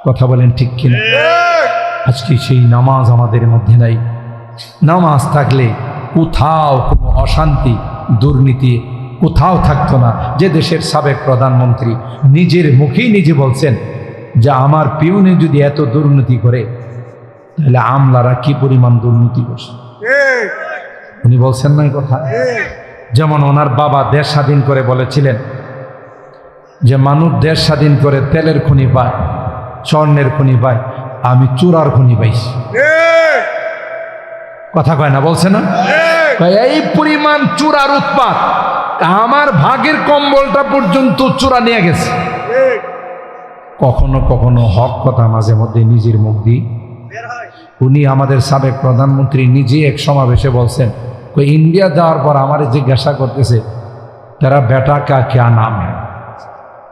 কথা বলেন ঠিক কিনা? আজকে সেই নামাজ আমাদের মধ্যে নাই। নামাজ থাকলে কোথাও কোনো অশান্তি দুর্নীতি কোথাও থাকতো না। যে দেশের সাবেক প্রধানমন্ত্রী নিজের মুখেই নিজে বলছেন যে আমার পিউনে যদি এত দুর্নীতি করে তাহলে আমলারা কি পরিমাণ দুর্নীতি করছে, উনি বলছেন না এই কথা। যেমন ওনার বাবা দেশ স্বাধীন করে বলেছিলেন যে মানুষ দেশ স্বাধীন করে তেলের খনি পায়, স্বর্ণের খনি পায়, আমি চূড়ার খনি পাইছি। কথা কয় না, বলছে না? এই পরিমাণ চূড়ার উৎপাত, আমার ভাগের কম্বলটা পর্যন্ত চূড়া নিয়ে গেছে। কখনো কখনো হক কথা মাঝে মধ্যে নিজের মুখ দিয়ে উনি আমাদের সাবেক প্রধানমন্ত্রী নিজে এক সমাবেশে বলছেন, ইন্ডিয়া যাওয়ার পর আমার জিজ্ঞাসা করতেছে তারা বেটা কা ক্যা নাম হ্যাঁ,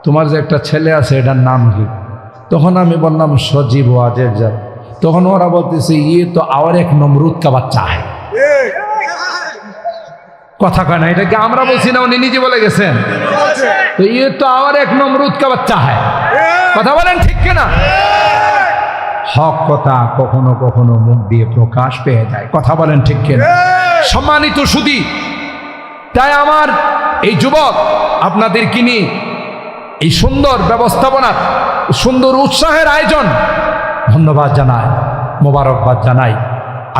তোমার যে একটা ছেলে আছে এটার নাম কি? তখন আমি বললাম সজীব ওয়াজেদ যা। তখন ওরা বলতেছে ইয়ে তো আর এক নমরুদ কা বাচ্চা হ্যাঁ। কথা কয় না, এটা কি আমরা বলছি না, উনি নিজে বলে গেছেন। তো ইয়ে তো আর এক নমরুদ কা বাচ্চা হ্যাঁ। কথা বলেন ঠিক কিনা? হক কথা কখনো কখনো মুখ দিয়ে প্রকাশ পেয়ে যায়। কথা বলেন ঠিক কিনা? সম্মানিত সুধী, তাই আমার এই যুবক আপনাদেরকে নিয়ে এই সুন্দর ব্যবস্থাপনা, সুন্দর উৎসাহের আয়োজন ধন্যবাদ জানাই, মোবারকবাদ জানাই।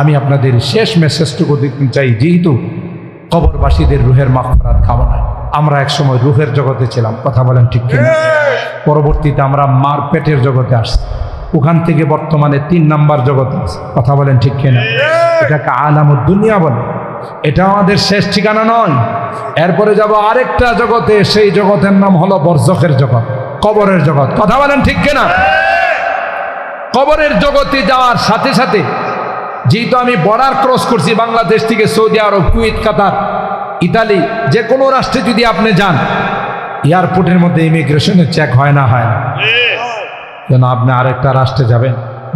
আমি আপনাদের শেষ মেসেজটুকু দিতে চাই, যেহেতু কবরবাসীদের রুহের মাগফিরাত কামনায় আমরা একসময় রুহের জগতে ছিলাম। কথা বলেন ঠিক কিনা? পরবর্তীতে আমরা মার পেটের জগতে আসছি, ওখান থেকে বর্তমানে 3 নাম্বার জগতে আছে। কথা বলেন ঠিক কিনা? এটাকে আলামুদ দুনিয়া বলে। এটা আমাদের শেষ ঠিকানা নয়। এরপরে যাব আরেকটা জগতে, সেই জগতের নাম হলো বরজখের জগৎ, কবরের জগৎ। কথা বলেন ঠিক কিনা? কবরের জগতে যাওয়ার সাথে সাথে যেহেতু আমি বর্ডার ক্রস করছি বাংলাদেশ থেকে সৌদি আরব, কুয়েত, কাতার, ইতালি, যে কোনো রাষ্ট্রে যদি আপনি যান, এয়ারপোর্টের মধ্যে ইমিগ্রেশনের চেক হয় না কেন? আপনি আরেকটা রাষ্ট্রে যাবেন,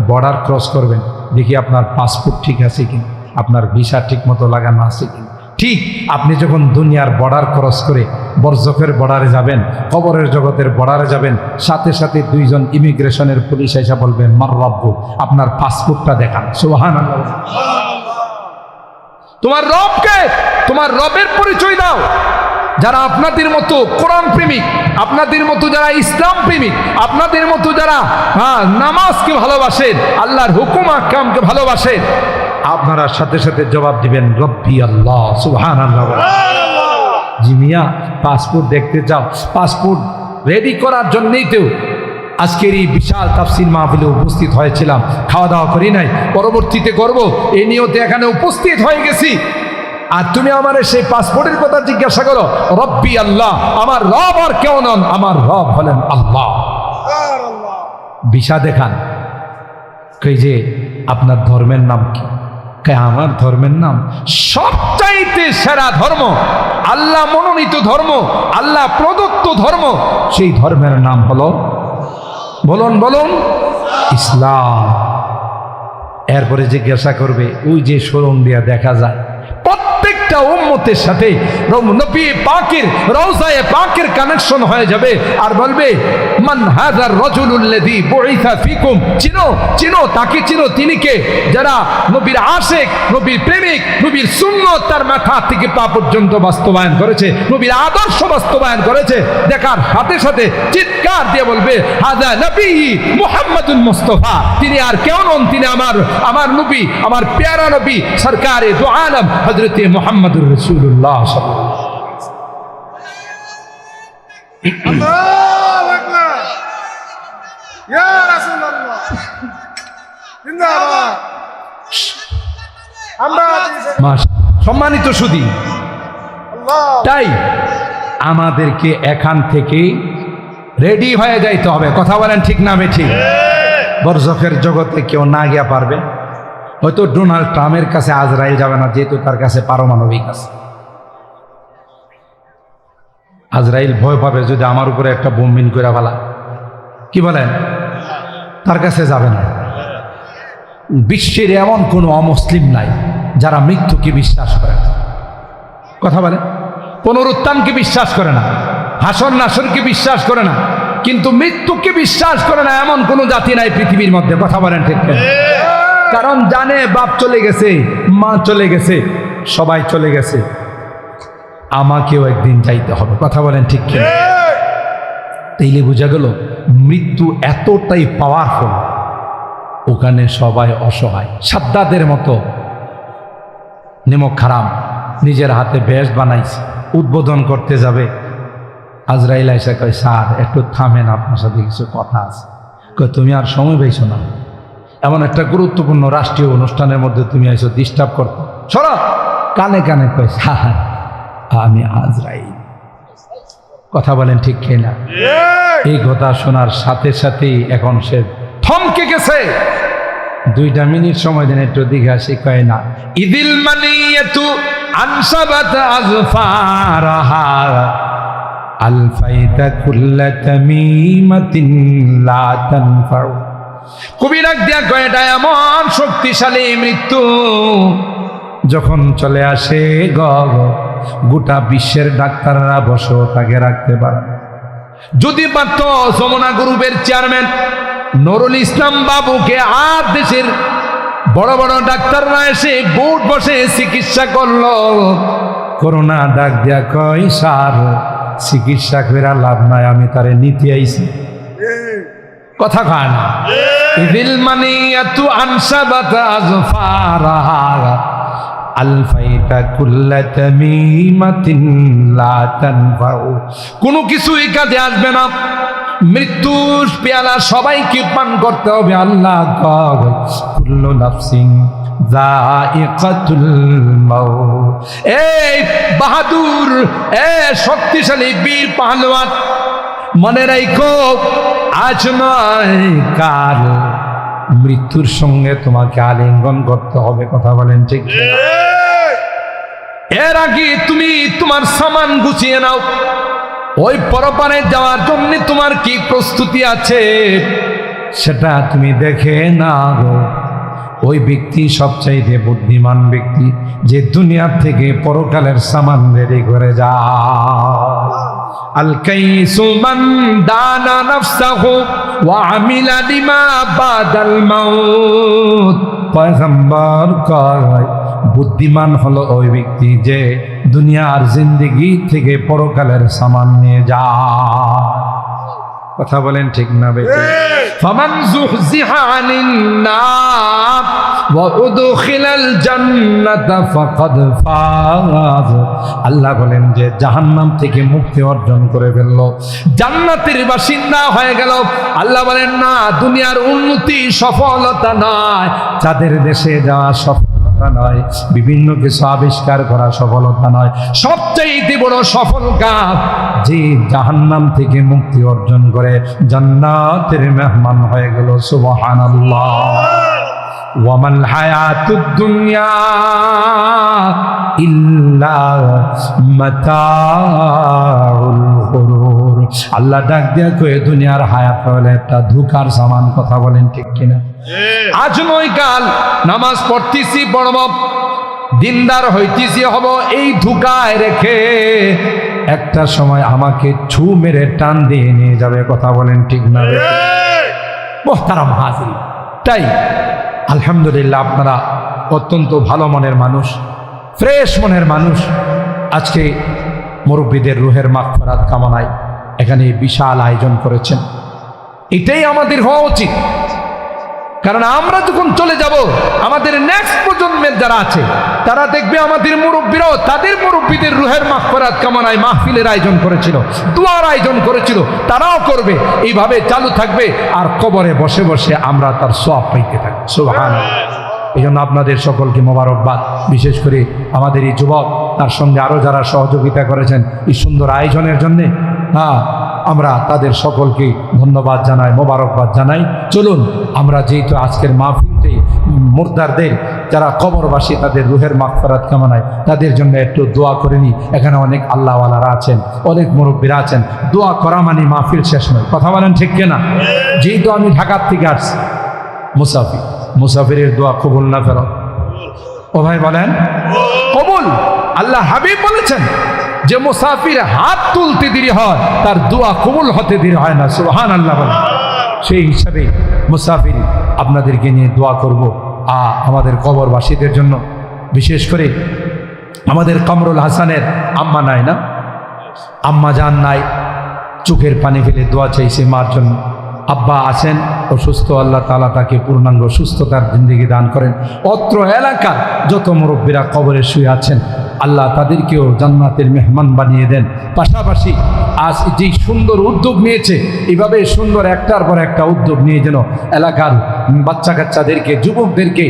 বর্ডার ক্রস করবেন, দেখি আপনার পাসপোর্ট ঠিক আছে কিনা, আপনার ভিসা ঠিক মতো লাগানো আছে কিনা। ঠিক আপনি যখন দুনিয়ার বর্ডার ক্রস করে বরজখের বর্ডারে যাবেন, কবরের জগতের বর্ডারে যাবেন, সাথে সাথে 2 জন ইমিগ্রেশনের পুলিশ এসে বলবেন মার রব্বু, আপনার পাসপোর্টটা দেখান। সুবহানাল্লাহ। তোমার রবকে, তোমার রবের পরিচয় দাও। যারা আপনাদের মতো কোরআন প্রেমিক, আপনাদের মতো যারা ইসলাম প্রেমিক, আপনাদের মতো যারা নামাজকে ভালোবাসেন, আল্লাহর হুকুম আহকামকে ভালোবাসেন, আপনারা সাথে সাথে জবাব দিবেন রব্বি আল্লাহ। সুবহানাল্লাহ। জি মিয়া, পাসপোর্ট দেখতে চাও? পাসপোর্ট রেডি করার জন্যই তো আজকের এই বিশাল তাফসীর মাহফিলে উপস্থিত হয়েছিলাম। খাওয়া দাওয়া করি নাই, পরবর্তীতে করব এই নিয়তে এখানে উপস্থিত হয়ে গেছি। আর তুমি আমার সেই পাসপোর্টের কথা জিজ্ঞাসা করো, রব্বি আল্লাহ, আমার রব আর কেউ নন, আমার রব হলেন আল্লাহ। ভিসা দেখান, কই যে আপনার ধর্মের নাম কি? আমার ধর্মের নাম সবচাইতে সেরা ধর্ম, আল্লাহ মনোনীত ধর্ম, আল্লাহ প্রদত্ত ধর্ম, সেই ধর্মের নাম হলো, বলুন বলুন, ইসলাম। এরপরে জিজ্ঞাসা করবে, ওই যে সুরঙ্গ দিয়া দেখা যায়, প্রত্যেকটা উম্মতের সাথে নবী পাকের রওজায়ে পাকের কানেকশন হয়ে যাবে, আর বলবে মান হাযার রাজুলুল্লাযী বুইসা ফিকুম, চিনো চিনো, তাকে চিনো, তিনি কে? যারা নবীর আশিক, নবীর প্রেমিক, নবীর সুন্নাত তার মাথা থেকে পা পর্যন্ত বাস্তবায়ন করেছে, নবীর আদর্শ বাস্তবায়ন করেছে। দেখার সাথে সাথে চিৎকার দিয়ে বলবে হাযা নবী মুহাম্মাদুল মুস্তাফা, তিনি আর কেউ নন, তিনি আমার নবী, আমার প্যারা নবী, সরকারে দু আলম হযরত মুহাম্মদুর রাসূলুল্লাহ সাল্লাল্লাহু আলাইহি ওয়াসাল্লাম। ইয়া রাসূলুল্লাহ জিন্দাবাদ। আমরা সম্মানিত সুধী, আল্লাহ তাই আমাদেরকে এখান থেকে রেডি হয়ে যাইতে হবে। কথা বলেন ঠিক না বেঠিক? বরজখের জগতে কেউ না গিয়া পারবে। হয়তো ডোনাল্ড ট্রাম্পের কাছে আজরাইল যাবে না, যেহেতু তার কাছে পারমাণবিক আছে। আজরাইল ভয় পাবে যদি আমার উপরে একটা বোমবিন করে ফেলা। কি বলেন? তার কাছে যাবে না। বিশ্বের এমন কোনো অমুসলিম নাই যারা মৃত্যুকে বিশ্বাস করে না। কথা বলে, পুনরুত্থানকে বিশ্বাস করে না, হাসর নাসরকে বিশ্বাস করে না, কিন্তু মৃত্যুকে বিশ্বাস করে না এমন কোনো জাতি নাই পৃথিবীর মধ্যে। কথা বলেন ঠিক না? কারণ জানে বাপ চলে গেছে, মা চলে গেছে, সবাই চলে গেছে, আমাকেও একদিন যাইতে হবে। কথা বলেন ঠিক কিনা? তাইলে বোঝা গেল মৃত্যু এতটাই পাওয়ারফুল, ওখানে সবাই অসহায়। সাদ্দাদের মতো নিমক হারাম নিজের হাতে বেশ বানাইছে, উদ্বোধন করতে যাবে। আজরাইল আইসা কয়, স্যার একটু থামেন, আপনার সাথে কিছু কথা আছে। কয়, তুমি আর সময় পাইছো না, এমন একটা গুরুত্বপূর্ণ রাষ্ট্রীয় অনুষ্ঠানের মধ্যে তুমি আইসো ডিস্টার্ব করতে, সরো। কানে কানে কয়, স্যার আমি আজরাইল। কথা বলেন ঠিক কিনা? এই কথা শোনার সাথে সাথেই এখন সে থমকে গেছে। 2 মিনিট সময় দেন, একটু দিকে আসি। কয় না, ইদিল মানিয়াতু আনসাবাত আযফারাহা আলফাইতা কুল্লা তামিমাতিন লা তানফাউ। কবি ডাক দিয়া কয়, এটা এমন শক্তিশালী মৃত্যু, যখন চলে আসে গোটা বিশ্বের ডাক্তাররা বসে তাকে রাখতে পারে। যদি পারত যমুনা গ্রুপের চেয়ারম্যান নুরুল ইসলাম বাবুকে আর দেশের বড় বড় ডাক্তাররা এসে বোর্ড বসে চিকিৎসা করলো। করোনা ডাক দিয়া কয়, স্যার চিকিৎসা করে লাভ নাই, আমি তারে নিতে আইছি। কথা কয় না? ইদিল মানিয়াতু আনসাবাত আযফারাহা আলফাইতা কুল্লা তামিমাতিন লা তানফাউ। কোনো কিছুই কাজে আসবে না। মৃত্যুর পেয়ালা সবাইকে পান করতে হবে। আল্লাহ কয়, কুল্লু নাফসিন যায়িকাতুল মাউত। এই বাহাদুর, শক্তিশালী বীর পাহলওয়ান, মনে রাখো আজ নয় কাল মৃত্যুর সঙ্গে তোমাকে আলিঙ্গন করতে হবে। কথা বলেন ঠিক? এর আগে তুমি তোমার সামান গুছিয়ে নাও। ওই পরপারে যাওয়ার জন্য তোমার কি প্রস্তুতি আছে সেটা তুমি দেখে নাও। ওই ব্যক্তি সবচাইতে বুদ্ধিমান ব্যক্তি, যে দুনিয়া থেকে পরকালের সামান রেডি করে যায়। আল কাইসু মান দানা নাফসাহু ওয়া আমিলা লিমা বাদাল মাউত। পয়গম্বর কয়, বুদ্ধিমান হলো ওই ব্যক্তি যে দুনিয়ার জিন্দেগি থেকে পরকালের সামান নিয়ে যায়। কথা বলেন ঠিক না বেঠিক? ফামান যুহজিহা আনিন নার ওয়া উদখিলাল জান্নাতা ফাকাদ ফাজ। আল্লাহ বলেন যে জাহান্নাম থেকে মুক্তি অর্জন করে ফেলল, জান্নাতের বাসিন্দা হয়ে গেল। আল্লাহ বলেন না, দুনিয়ার উন্নতি সফলতা নয়, যাদের দেশে যাওয়া সফলতা নয়, বিভিন্ন কিছু আবিষ্কার করা সফলতা নয়, সবচেয়ে বড় সফল কাজ যে জাহান্নাম থেকে মুক্তি অর্জন করে জান্নাতের মেহমান হয়ে গেল। সুবহানাল্লাহ। ওয়ামাল হায়াতুদ দুনিয়া ইল্লা মাতাউল গুরুর। আল্লাহ ডাক দিয়া কয়ে, দুনিয়ার হায়াত হলো একটা ধোঁকার সামান। কথা বলেন ঠিক কিনা? আজ নয় কাল নামাজ পড়তেছি, পড়ব, দিনদার হইতেছি, হব, এই ধোঁকায় রেখে একটা সময় আমাকে ছু মেরে টান দিয়ে নিয়ে যাবে। কথা বলেন ঠিক না? মোহতারাম হাজির, তাই আলহামদুলিল্লাহ আপনারা অত্যন্ত ভালো মনের মানুষ, ফ্রেশ মনের মানুষ। আজকে মুরব্বীদের রুহের মাগফিরাত কামনায় এখানে বিশাল আয়োজন করেছেন। এটাই আমাদের হওয়া উচিত। কারণ আমরা যখন চলে যাব, আমাদের নেক্সট প্রজন্মের যারা আছে তারা দেখবে আমাদের মুরব্বীরাও তাদের মুরব্বীদের রুহের মাগফিরাত কামনায় মাহফিলের আয়োজন করেছিল, দোয়ার আয়োজন করেছিল, তারাও করবে। এইভাবে চালু থাকবে, আর কবরে বসে বসে আমরা তার সওয়াব পাইতে থাকবো। সুবহানাল্লাহ। এই জন্য আপনাদের সকলকে মোবারকবাদ, বিশেষ করে আমাদের এই যুবক, তার সঙ্গে আরও যারা সহযোগিতা করেছেন এই সুন্দর আয়োজনের জন্যে, আমরা তাদের সকলকে ধন্যবাদ জানাই, মোবারকবাদ জানাই। চলুন আমরা যেহেতু আজকের মাহফিলতে মুর্দারদের যারা কবরবাসী তাদের রুহের মাগফিরাত কামনায় তাদের জন্য একটু দোয়া করে নিই। এখানে অনেক আল্লাহওয়ালারা আছেন, অনেক মুরব্বীরা আছেন, দোয়া করা মানে মাহফিল শেষ নয়। কথা বলেন ঠিক কিনা? যেহেতু আমি ঢাকার থেকে আসছি, মুসাফিরের দোয়া কবুল না ফেরত? ও ভাই বলেন কবুল। আল্লাহ হাবিব বলেছেন যে মুসাফির হাত তুলতে দেরি হয়, তার দোয়া কবুল হতে দেরি হয় না। সুবহানাল্লাহ বলেন। সেই হিসাবে মুসাফির আপনাদেরকে নিয়ে দোয়া করব। আমাদের কবরবাসীদের জন্য, বিশেষ করে আমাদের কামরুল হাসানের আম্মা নাই না, আম্মা জান নাই, চোখের পানি ফেলে দোয়া চাইছে মার জন্য। আব্বা আছেন অসুস্থ, আল্লাহ তাআলা তাকে পূর্ণাঙ্গ সুস্থতার জিন্দেগি দান করেন। অত্র এলাকার যত মুরব্বীরা কবরে শুয়ে আছেন, আল্লাহ তাদেরকেও জান্নাতের মেহমান বানিয়ে দেন। পাশাপাশি আজ যেই সুন্দর উদ্যোগ নিয়েছে, এইভাবে সুন্দর একটার পর একটা উদ্যোগ নিয়ে যেন এলাকার বাচ্চা কাচ্চাদেরকে, যুবকদেরকে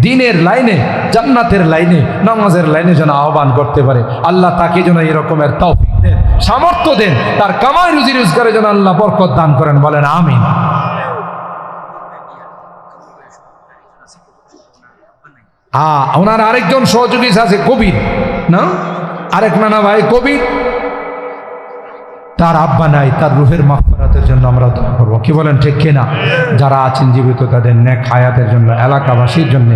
দিনের লাইনে, জান্নাতের লাইনে, নামাজের লাইনে যেন আহ্বান করতে পারে। আল্লাহ তাকে যেন এরকমের তৌফিক দেন, সামর্থ্য দেন, তার কামাই রুজি রোজগারে যেন আল্লাহ বরকত দান করেন। বলেন আমিন। ওনার আরেকজন সহযোগী আছে কবির, না আরেক নানা ভাই কবির, তার আব্বা নাই, তার রুহের মাগফিরাতের জন্য আমরা দোয়া করবো। কি বলেন ঠিক কিনা? যারা আছেন জীবিত তাদের নেক হায়াতের জন্য, এলাকাবাসীর জন্য,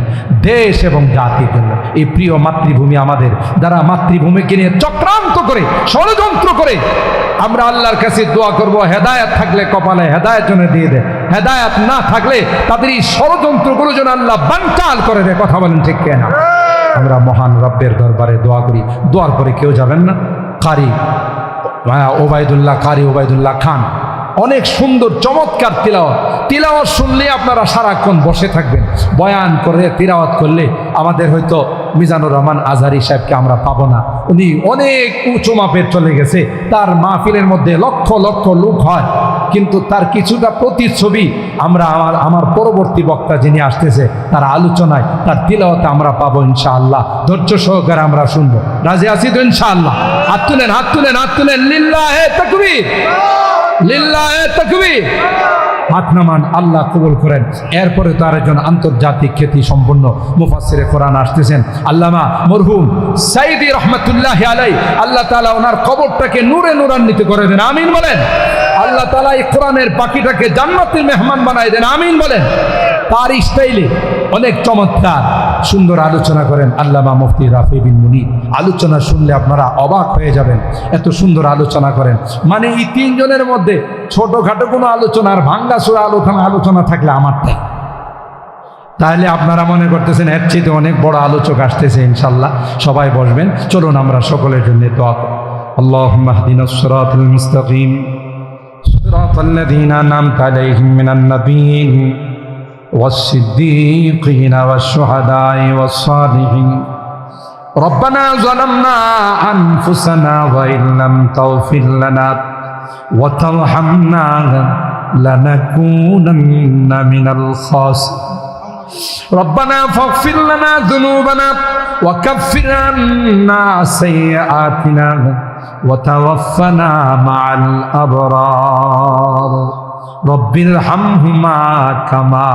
দেশ এবং জাতির জন্য। এই প্রিয় মাতৃভূমি আমাদের, যারা মাতৃভূমিকে নিয়ে চক্রান্ত করে, ষড়যন্ত্র করে, আমরা আল্লাহর কাছে দোয়া করব হেদায়েত থাকলে কপালে হেদায়েত জন্য দিয়ে দেয়, হেদায়েত না থাকলে তাদের এই ষড়যন্ত্রগুলো যেন আল্লাহ বানচাল করে দেয়। কথা বলেন ঠিক কিনা? আমরা মহান রব্বের দরবারে দোয়া করি। দোয়ার পরে কেউ যাবেন না? কারি ওবায়দুল্লাহ খান, অনেক সুন্দর চমৎকার তিলাওয়াত শুনলে আপনারা সারাক্ষণ বসে থাকবেন। বয়ান করে তিলাওয়াত করলে আমাদের হয়তো মিজানুর রহমান আজহারি সাহেবকে আমরা পাবো না, উনি অনেক উঁচু মাপের চলে গেছে। তার মাহফিলের মধ্যে লক্ষ লক্ষ লোক হয়, কিন্তু তার কিছুটা প্রতিচ্ছবি আমরা আমার পরবর্তী বক্তা যিনি আসতেছে তার আলোচনায়, তার তিলাওয়াতে আমরা পাবো ইনশাআল্লাহ। ধৈর্য সহকারে আমরা শুনবো। রাজি আছি তো ইনশাআল্লাহ? হাত তুলেন, হাত তুলেন, হাত তুলেন। লিল্লাহে তাকবীর, লিল্লাহে তাকবীর। হাত নামান, আল্লাহ কবুল করেন। এরপরে তার একজন আন্তর্জাতিক খ্যাতি সম্পন্ন মুফাসসিরে কোরআন আসতেছেন, আল্লামা মরহুম সাইদি রহমাতুল্লাহি আলাইহি। আল্লাহ তাআলা ওনার কবরটাকে নূরে নূরান্বিত করে দেন। আমিন বলেন। আল্লাহ তাআলা এই কোরআনের পাখিটাকে জান্নাতের মেহমান বানায় দেন। আমিন বলেন। তার স্টাইলে অনেক চমৎকার সুন্দর আলোচনা করেন আল্লামা মুফতি রাফি বিন মুনির। আলোচনা শুনলে আপনারা অবাক হয়ে যাবেন, এত সুন্দর আলোচনা করেন। মানে এই তিনজনের মধ্যে ছোটখাটো কোনো আলোচনা আর ভাঙ্গাচোরা আলোচনা থাকলে আমারটাই। তাহলে আপনারা মনে করতেছেন এর চেয়ে অনেক বড় আলোচক আসতেছে ইনশাল্লাহ। সবাই বসবেন, চলুন আমরা সকলের জন্য দোয়া করি। আল্লাহুম্মা ইহদিনাস সিরাতাল মুস্তাকিম সিরাতাল্লাযীনা আন'আমতা আলাইহিম মিনান নাবিয়্যিন والصديقين والشهداء والصالحين ربنا ظلمنا أنفسنا وإن لم تغفر لنا وترحمنا لنكونن من الخاسرين ربنا فاغفر لنا ذنوبنا وكفر عنا سيئاتنا وتوفنا مع الأبرار رب ارحمهما كما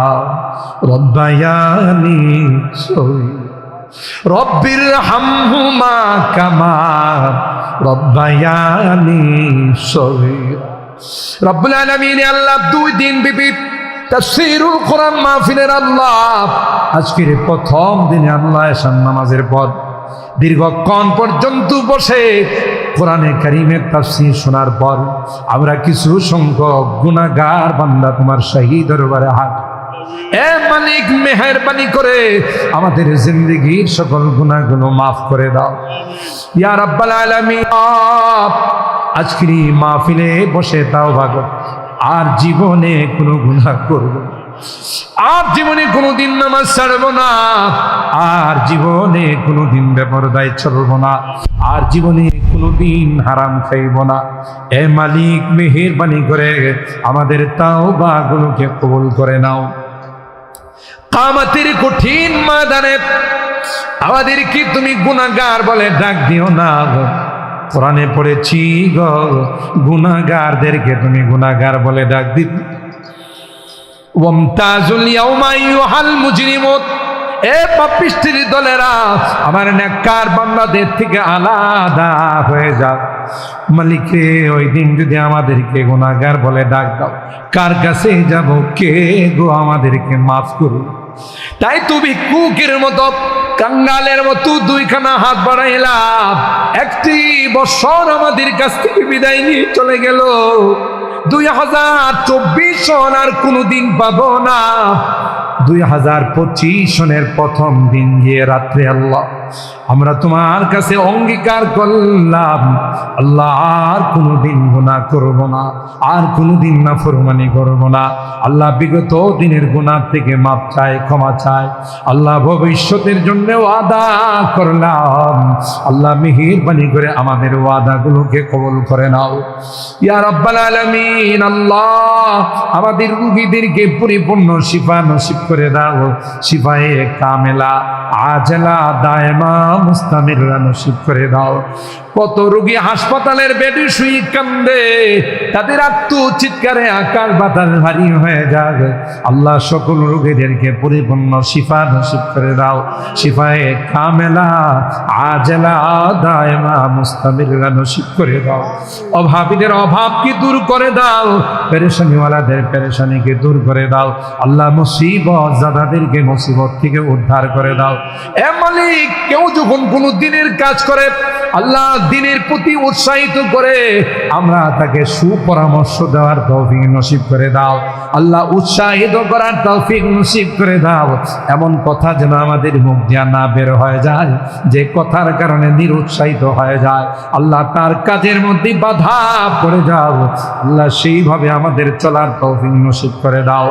ربياني صغيرا رب ارحمهما كما ربياني صغيرا রব্বুল আলামিন। আল্লাহ 2 দিন ব্যাপী তাফসীরুল কোরআন মাহফিলের আল্লাহ আজকের প্রথম দিনে আল্লাহ এশার নামাজের পর দীর্ঘক্ষণ পর্যন্ত বসে কোরআনে কারীমের তাফসীর শোনার পর আমরা কিছু সংখ্যক গুনাহগার বান্দা তোমার শাহী দরবারে হাত, এ মালিক মেহেরবানি করে আমাদের জিন্দেগীর সকল গুনাহগুলো মাফ করে দাও ইয়া রাব্বাল আলামিন। আজকের এই মাহফিলে বসে তাওবা কর, আর জীবনে কোনো গুনাহ করব, আর জীবনে কোনোদিন নামাজ ছাড়বো না, আর জীবনে কোনোদিন বেপরদায় চলবো না, আর জীবনে কোনোদিন হারাম খাইব না। এ মালিক, মেহেরবানি করে আমাদের তাওবাগুলোকে কবুল করে নাও। কিয়ামতের কঠিন ময়দানে আমাদেরকে তুমি গুনাহগার বলে ডাক দিও না। কোরআনে পড়েছি গো, গুনাহগারদেরকে তুমি গুনাহগার বলে ডাক দিবে। ওয়ামতাজুল ইয়াউমা আইয়ুহাল মুজরিমুন, এ পাপিষ্ঠির দলেরা আমার নেককার বান্দাদের থেকে আলাদা হয়ে যাও। মালিক রে, ওই দিন যদি আমাদেরকে গুনাহগার বলে ডাক দাও, কার কাছে যাব? কে গো আমাদেরকে মাফ করো? তাই তুমি কুকের মতো, কাঙ্গালের মতো দুইখানা হাত বাড়াইলাম। একটি বছর আমাদের কাছ থেকে বিদায় নিয়ে চলে গেল। 2024 সন আর কোনোদিন পাবো না। 2025 সনের প্রথম দিন গিয়ে রাত্রে আল্লাহ আমরা তোমার কাছে অঙ্গীকার করলাম, আল্লাহ আর কোনোদিন গুনাহ করব না, আর কোনোদিন নাফরমানি করব না। আল্লাহ বিগত দিনের গুনাহ থেকে মাপ চাই, ক্ষমা চাই। আল্লাহ ভবিষ্যতের জন্য ওয়াদা করলাম, আল্লাহ মেহেরবানি করে আমাদের ওয়াদাগুলোকে কবুল করে নাও ইয়া রাব্বাল আলামিন। আল্লাহ আমাদের রোগীদেরকে পরিপূর্ণ শিফা নসিব করে দাও, শিফায়ে কামেলা আজলা দায়মা মুস্তামিররা নসিব করে দাও। কত রোগী হাসপাতালের বেডে শুয়ে কান্দে, তাদের আত্মচিৎকারে আকাশ বাতাস ভারী হয়ে যাবে। আল্লাহ সকল রোগীদেরকে পরিপূর্ণ শিফা নসিব করে দাও, শিফায়ে কামেলা আজলা দায়মা মুস্তামিররা নসিব করে দাও। অভাবীদের অভাবকে দূর করে দাও, পেরেশানিওয়ালাদের পেরেশানিকে দূর করে দাও। আল্লাহ মুসিবত জাদাদেরকে মুসিবত থেকে উদ্ধার করে দাও। এ মালিক, কেউ যখন কোনো দিনের কাজ করে, আল্লাহ দিনের প্রতি উৎসাহিত করে, আমরা তাকে সুপরামর্শ দেওয়ার তৌফিক নসিব করে দাও। আল্লাহ উৎসাহিত করার তৌফিক নসিব করে দাও। এমন কথা যেন আমাদের মুখ দিয়ে না বের হয়ে যায়, যে কথার কারণে নিরুৎসাহিত হয়ে যায়। আল্লাহ তার কাজের মধ্যে বাধা পড়ে যাও। আল্লাহ সেইভাবে আমাদের চলার তৌফিক নসিব করে দাও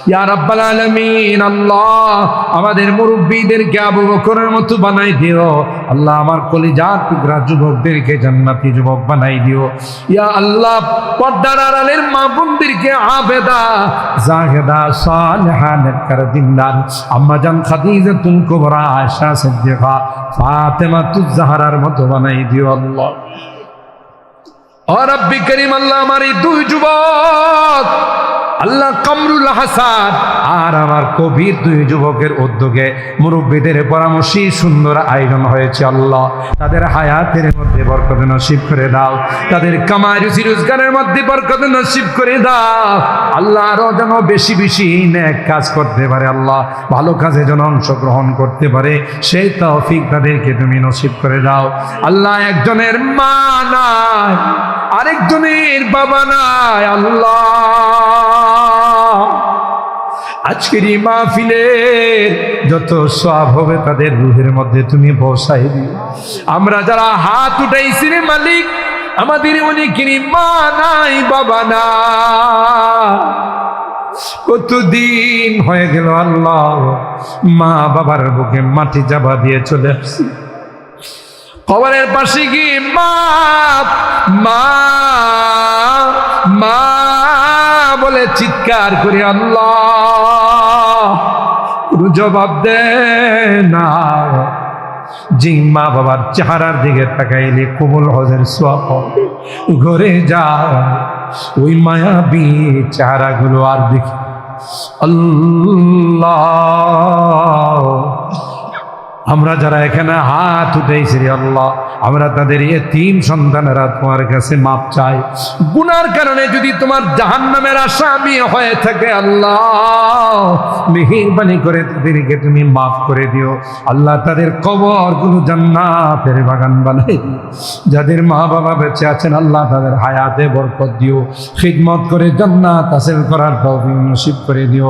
ইয়া রাব্বাল আলামিন। আল্লাহ আমাদের মুরব্বীদেরকে আবু বকরের মতো বানাই দিও। আল্লাহ আমার কলিজার টুকরা যুবকদেরকে জান্নাতি যুবক বানাই দিও ইয়া আল্লাহ। পর্দার আড়ালের মা বোনদেরকে আবেদা, জাহেদা, সালেহা, নেককার, দিনদার আম্মা জান খাদিজাতুল কুবরা, আয়েশা সিদ্দিকা, ফাতেমাতুজ জাহরার মতো বানাই দিও আল্লাহ। ও রব্বি করিম, আল্লাহ আমার এই দুই যুবক, আল্লাহ কামরুল হাসান আর আমার কবির দুই যুবকের উদ্যোগে মুরব্বীদের পরামর্শে সুন্দর আয়োজন হয়েছে। আল্লাহ তাদের হায়াতের মধ্যে বরকত নসিব করে দাও, তাদের কামাই রুজি রোজগারের মধ্যে বরকত নসিব করে দাও। আল্লাহ আরো যেন বেশি বেশি নেক কাজ করতে পারে, আল্লাহ ভালো কাজে যেন অংশগ্রহণ করতে পারে, সেই তৌফিক তাদেরকে তুমি নসিব করে দাও। আল্লাহ একজনের মা নাই, আরেকজনের বাবা নাই। আল্লাহ আজকের এই মাহফিলের যত সওয়াব হবে তাদের রূহের মধ্যে তুমি পৌঁছাই দিও। আমরা যারা হাত উঠাইছি রে মালিক, আমাদের অনেকেরই মা নাই, বাবা না। কতদিন হয়ে গেল আল্লাহ মা বাবার বুকে মাটি চাপা দিয়ে চলে আসছি, কবরের পাশে গিয়ে মা মা মা বলে চিৎকার করি, আল্লাহ কোনো জবাব দে না। যে মা বাবার চেহারার দিকে তাকাইলে কবুল হজের সওয়াব হবে, ঘরে যা ওই মায়াবী চেহারাগুলো আর দেখি। আল্লাহ আমরা যারা এখানে হাত উঠেছি আল্লাহ, আমরা তাদের এতিম সন্তানেরা তোমার কাছে মাপ চাই। গুনার কারণে যদি তোমার জাহান্নামের আসামি হয়ে থাকে আল্লাহ, মেহেরবানি করে তাদেরকে তুমি মাফ করে দিও আল্লাহ। তাদের কবরগুলো জান্নাতের বাগান বানাই দিও। যাদের মা বাবা বেঁচে আছেন আল্লাহ তাদের হায়াতে বরকত দিও, খিদমত করে জান্নাত হাসিল করার তৌফিক নসিব করে দিও।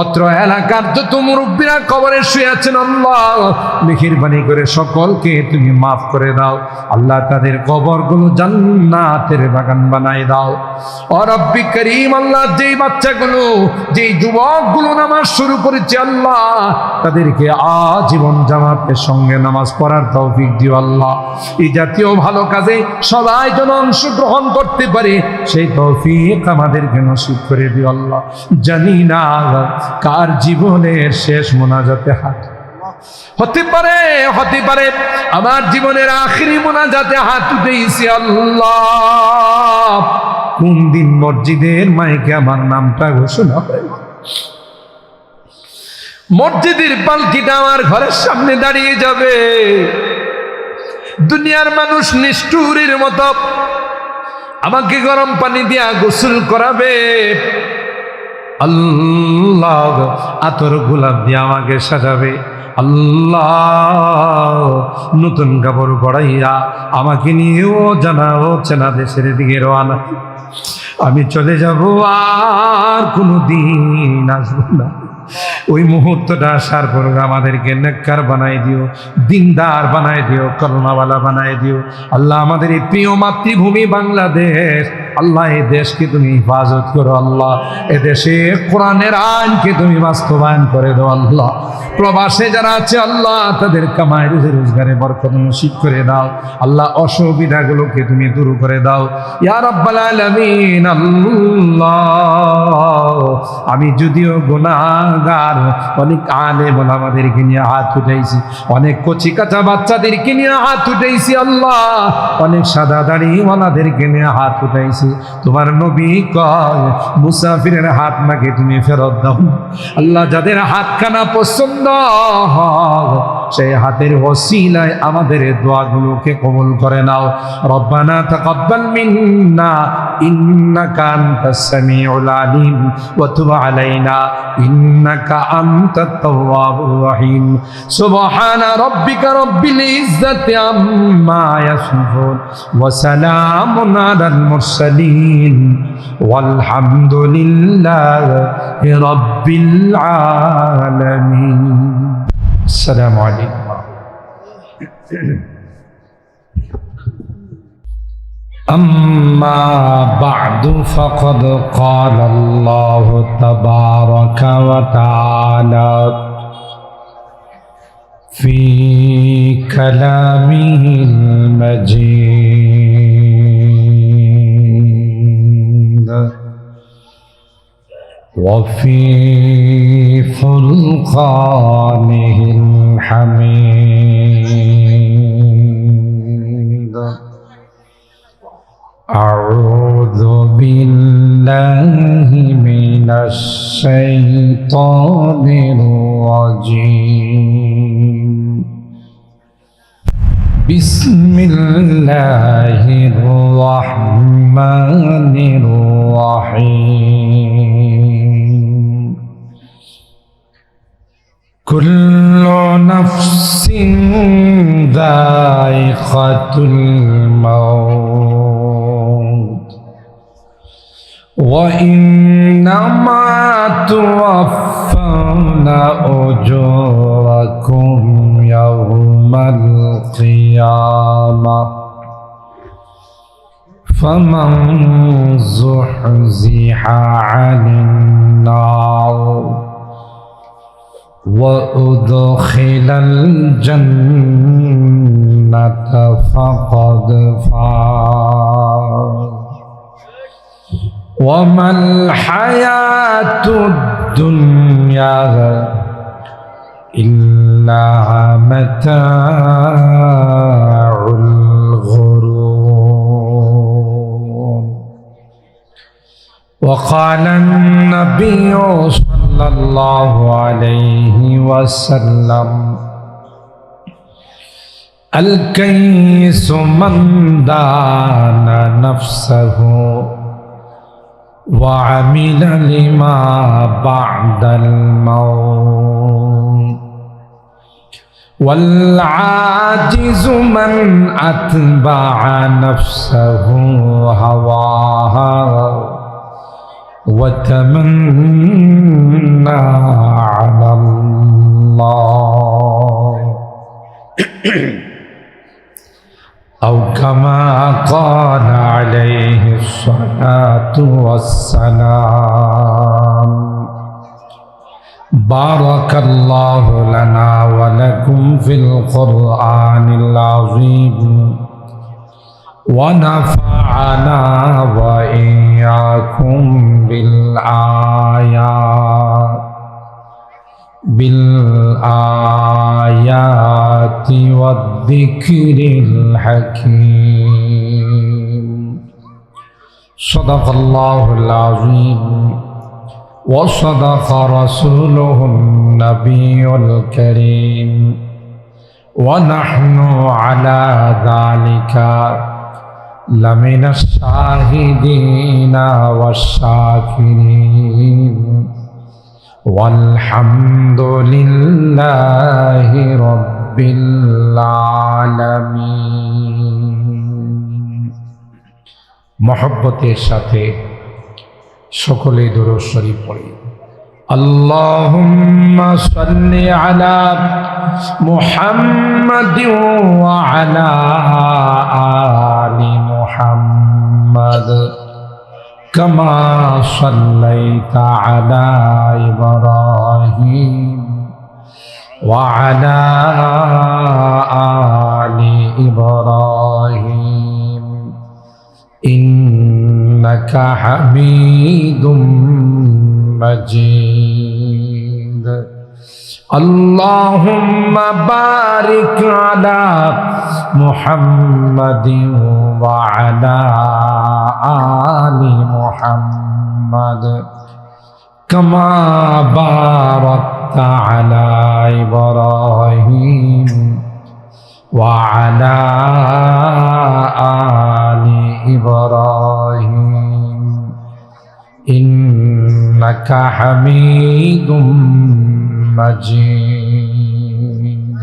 অত্র এলাকার যত মুরব্বীরা কবরে শুয়ে আছেন আল্লাহ মেহেরবানি করে সকলকে তুমি মাফ করে দাও আল্লাহ, তাদের কবরগুলো জান্নাতের বাগান বানায় দাও। ও রব্বি করিম, আল্লাহ যেই বাচ্চাগুলো যেই যুবকগুলো নামাজ শুরু করেছে আল্লাহ, তাদেরকে আজীবন জামাতের সঙ্গে নামাজ পড়ার তৌফিক দিও আল্লাহ। এই জাতীয় ভালো কাজে সবাই যেন অংশগ্রহণ করতে পারে সেই তৌফিক আমাদেরকে নসিব করে দিও আল্লাহ। জানি না কার জীবনের শেষ মোনাজাতে হাত হতে পারে আমার জীবনের আখিরি মোনাজাতে হাত উঠেছি আল্লাহ। কোন দিন মসজিদের মাইকে আমার নামটা ঘোষণা হয়, মসজিদের পালকিটা আমার ঘরের সামনে দাঁড়িয়ে যাবে, দুনিয়ার মানুষ নিষ্ঠুরের মতো আমাকে গরম পানি দিয়া গোসল করাবে, আল্লাহ আতর গোলাপ দিয়ে আমাকে সাজাবে, আল্লাহ নতুন কাপড় পড়াইয়া আমাকে নিয়েও জানাও চেনা দেশের দিকে রওনা, আমি চলে যাব, আর কোনো দিন আসবো না। ওই মুহূর্তটা আসার পর আমাদেরকে নেককার বানাই দিও, দিনদার বানাই দিও, কলমাওয়ালা বানাই দিও আল্লাহ। আমাদের এই প্রিয় মাতৃভূমি বাংলাদেশ আল্লাহ, এই দেশকে তুমি হেফাজত করো আল্লাহ, এ দেশে কোরআনের আইনকে তুমি বাস্তবায়ন করে দাও আল্লাহ। প্রবাসে যারা আছে আল্লাহ, তাদের কামাই রুজি রোজগারে বরকত নসিব করে দাও আল্লাহ, অসুবিধাগুলোকে তুমি দূর করে দাও ইয়া রাব্বাল আলামিন। আল্লাহ আমি যদিও গুনাহগার, অনেক আলেম ওলামাদেরকে নিয়ে হাত উঠাইছি, অনেক কচি কাঁচা বাচ্চাদেরকে নিয়ে হাত উঠাইছি আল্লাহ, অনেক সাদা দাড়িওয়ালাদেরকে নিয়ে হাত উঠাইছি। তোমার নবী কয় মুসাফিরের হাত নাকি তুমি ফেরত দাও আল্লাহ। যাদের হাতখানা পছন্দ হয় সেই হাতের ওসিলায় আমাদের দোয়াগুলোকে কবুল করে নাও। রব্বানা তাকাব্বাল মিন্না ইন্নাকা আনতাস সামিউল আলিম ওয়া তুব আলাইনা ইন্নাকা আনতাত তাওয়াবুর রহিম। সুবহানা রাব্বিকা রাব্বিল ইজ্জাতি আম্মা ইয়াসিফুন ওয়া সালামুন আলাল মুরসালিন ওয়ালহামদুলিল্লাহি রাব্বিল আলামিন। আসসালামু আলাইকুম। أما بعد فقد قال الله تبارك وتعالى في كلامه المجيد وفي فرقانه الحميد. أعوذ بالله من الشيطان الرجيم. بسم الله الرحمن الرحيم. كل نفس ذائقة الموت وإنما توفون أجوركم يوم القيامة فمن زحزح عن النار وأدخل الجنة فقد فاز وما الحياة الدنيا إلا متاع الغرور. وقال النبي صلى الله عليه وسلم الكيس من دان نفسه وعمل لما بعد الموت والعاجز من أتبع نفسه هواها وتمنى على الله أو كما قال عليه الصلاة والسلام بارك الله لنا ولكم في القرآن العظيم ونفعنا وإياكم بالآيات والذكر الحكيم صدق الله العظيم وصدق رسوله النبي الكريم ونحن على ذلك لمن الشاهدين والشاكرين والحمد لله رب العالمين محبতের সাথে সকলে দুরূদ শরীফ পড়ি اللهم صل على محمد وعلى آل محمد كما صليت على إبراهيم وعلى آل إبراهيم إنك حميد مجيد اللهم بارك على محمد وعلى آل محمد كما باركت على إبراهيم وعلى آل إبراهيم إنك حميد مجيد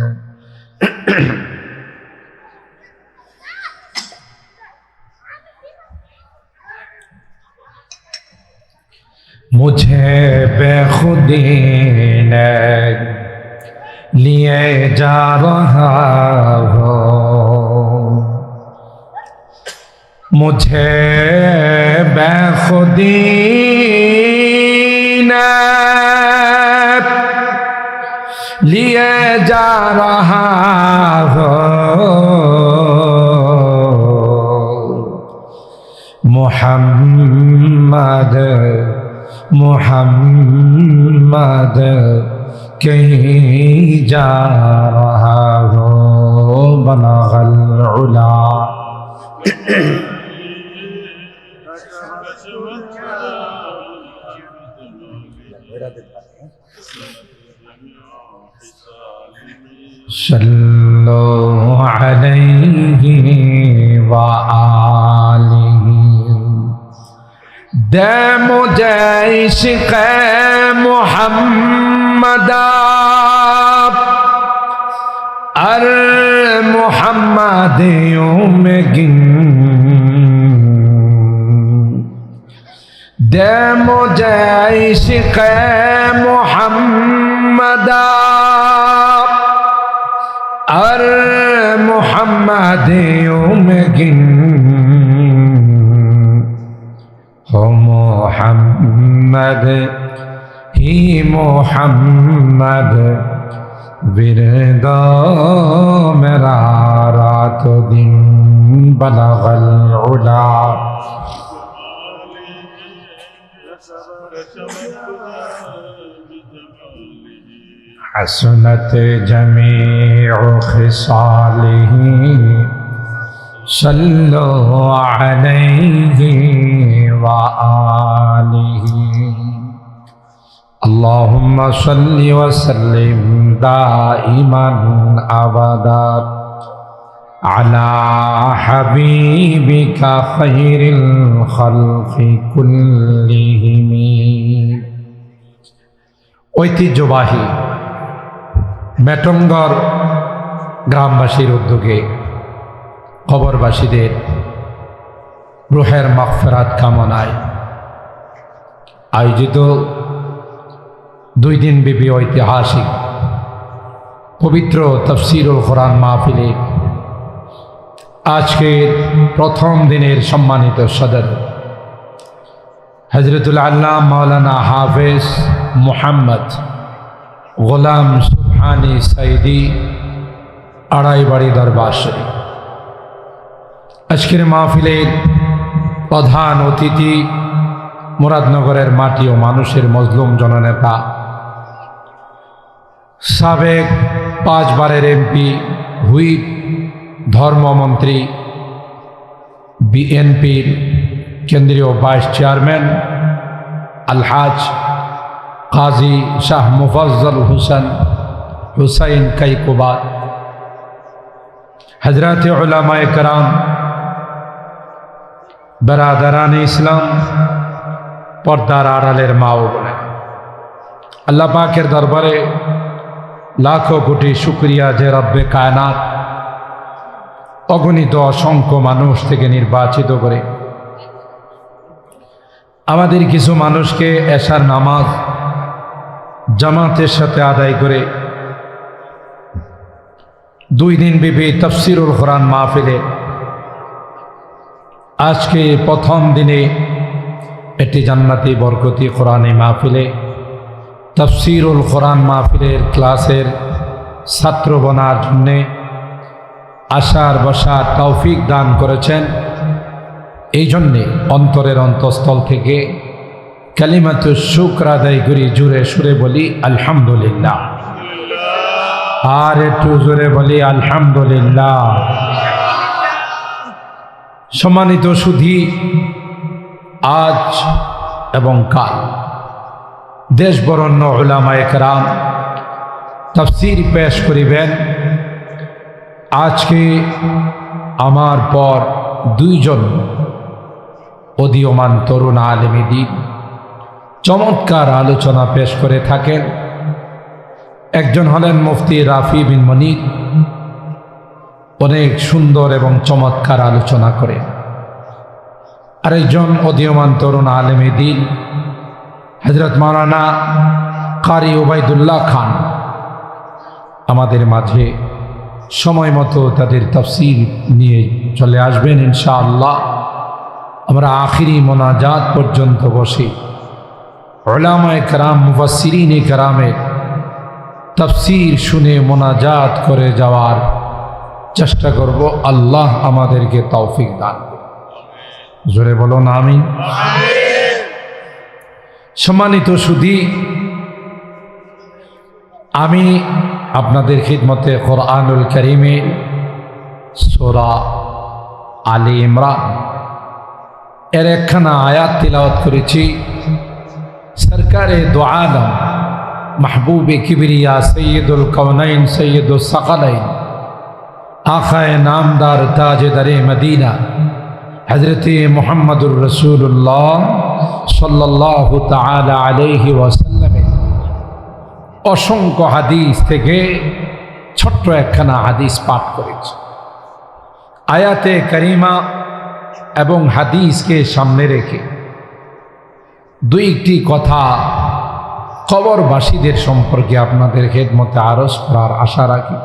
मुझे बेखुदी ने लिए जा रहा हो मुझे बेखुदी ने लिए जा रहा हो मोहम्मद मोहम्मद कहीं जा रहा हो बलगल उला सल्लु अलैहि व आलिहि दे मुझे इश्क़ मुहम्मद अर मुहम्मदियों में गिन दे मुझे इश्क़ मुहम्मद अर मुहम्मदियों में गिन हो मोहम्मद ही मोहम्मद विरदा मेरा रात दिन बलगल उला हसनत जमीउ खिसालिही सल्लु अलैहि व आलिहि अल्लाहुम्मा सल्लि व सल्लिम दाइमन अबदा अला हबीबिका खैरिल खल्क़ि कुल्लिहिम ঐতিহ্যবাহী মেটঙ্গর গ্রামবাসীর উদ্যোগে কবরবাসীদের রূহের মাগফিরাত কামনায় আয়োজিত 2 দিন ব্যাপী ঐতিহাসিক পবিত্র তাফসীরুল কোরআন মাহফিলে আজকের প্রথম দিনের সম্মানিত সদর হযরতুল আল্লামা মাওলানা হাফেজ মুহাম্মদ গোলাম সুবহানী সাইদি আড়াইবাড়ি দরবার শরীফ। আজকের মাহফিলের প্রধান অতিথি মুরাদনগরের মাটি ও মানুষের মজলুম জননেতা, সাবেক 5 বারের এমপি, হুইপ, ধর্মমন্ত্রী, বিএনপির কেন্দ্রীয় ভাইস চেয়ারম্যান আলহাজ কাজী শাহ মুফাজ্জল হুসাইন কাইকুবাদ, হযরত উলামায়ে কেরাম, বেরাদারানে ইসলাম, পর্দার আড়ালের মা ও বোনেরা, আল্লাহ পাকের দরবারে লাখো কোটি শুকরিয়া যে রব্বে কায়নাত অগণিত অসংখ্য মানুষ থেকে নির্বাচিত করে আমাদের কিছু মানুষকে এশার নামাজ জামাতের সাথে আদায় করে 2 দিন ব্যাপী তাফসীরুল কোরআন মাহফিলে আজকে প্রথম দিনে একটি জান্নাতি বরকতি কোরআনী মাহফিলে তাফসীরুল কোরআন মাহফিলের ক্লাসের ছাত্র বনার জন্যে আসার বসার তৌফিক দান করেছেন। এই জন্যে অন্তরের অন্তঃস্থল থেকে কালিমাতু শুকর আদায় করি, জুড়ে সুরে বলি আলহামদুলিল্লাহ। আর একটু জোরে বলি আলহামদুলিল্লাহ। সম্মানিত সুধী, আজ এবং কাল দেশ বরণ্য উলামায়ে কেরাম তাফসীর পেশ করিবেন। আজকে আমার পর 2 জন উদীয়মান তরুণ আলেমে দ্বীন চমৎকার আলোচনা পেশ করে থাকেন। একজন হলেন মুফতি রাফি বিন মনির, অনেক সুন্দর এবং চমৎকার আলোচনা করেন। আরেকজন উদীয়মান তরুণ আলেমে দ্বীন হযরত মাওলানা কারি উবাইদুল্লাহ খান আমাদের মাঝে সময় মতো তাদের তাফসীর নিয়ে চলে আসবেন ইনশাআল্লাহ। আমরা আখিরি মোনাজাত পর্যন্ত বসে উলামায়ে কেরাম, মুফাসসিরিনে কেরামের তাফসীর শুনে মোনাজাত করে যাওয়ার চেষ্টা করব। আল্লাহ আমাদেরকে তৌফিক দান করুন। জোরে বলুন আমিন। সম্মানিত সুধী, আমি আপনাদের খিদমতে কোরআনুল কারীমে সূরা আলী ইমরান এর একখানা আয়াত তিলাওয়াত করেছি। সরকারে দো আলম, মাহবুবে কিবরিয়া, সৈয়দুল কওনাইন, সৈয়দুল সাকালাইন, আখায়ে নামদার, তাজেদারে মদিনা হযরত মুহাম্মদুর রাসূলুল্লাহ সাল্লাল্লাহু তাআলা আলাইহি ওয়াসাল্লামের অসংখ্য হাদিস থেকে ছোট্ট একখানা হাদিস পাঠ করেছি। আয়াতে কারিমা এবং হাদিসকে সামনে রেখে 2টি কথা কবরবাসীদের সম্পর্কে আপনাদের খেদমতে আরজ করার আশা রাখি।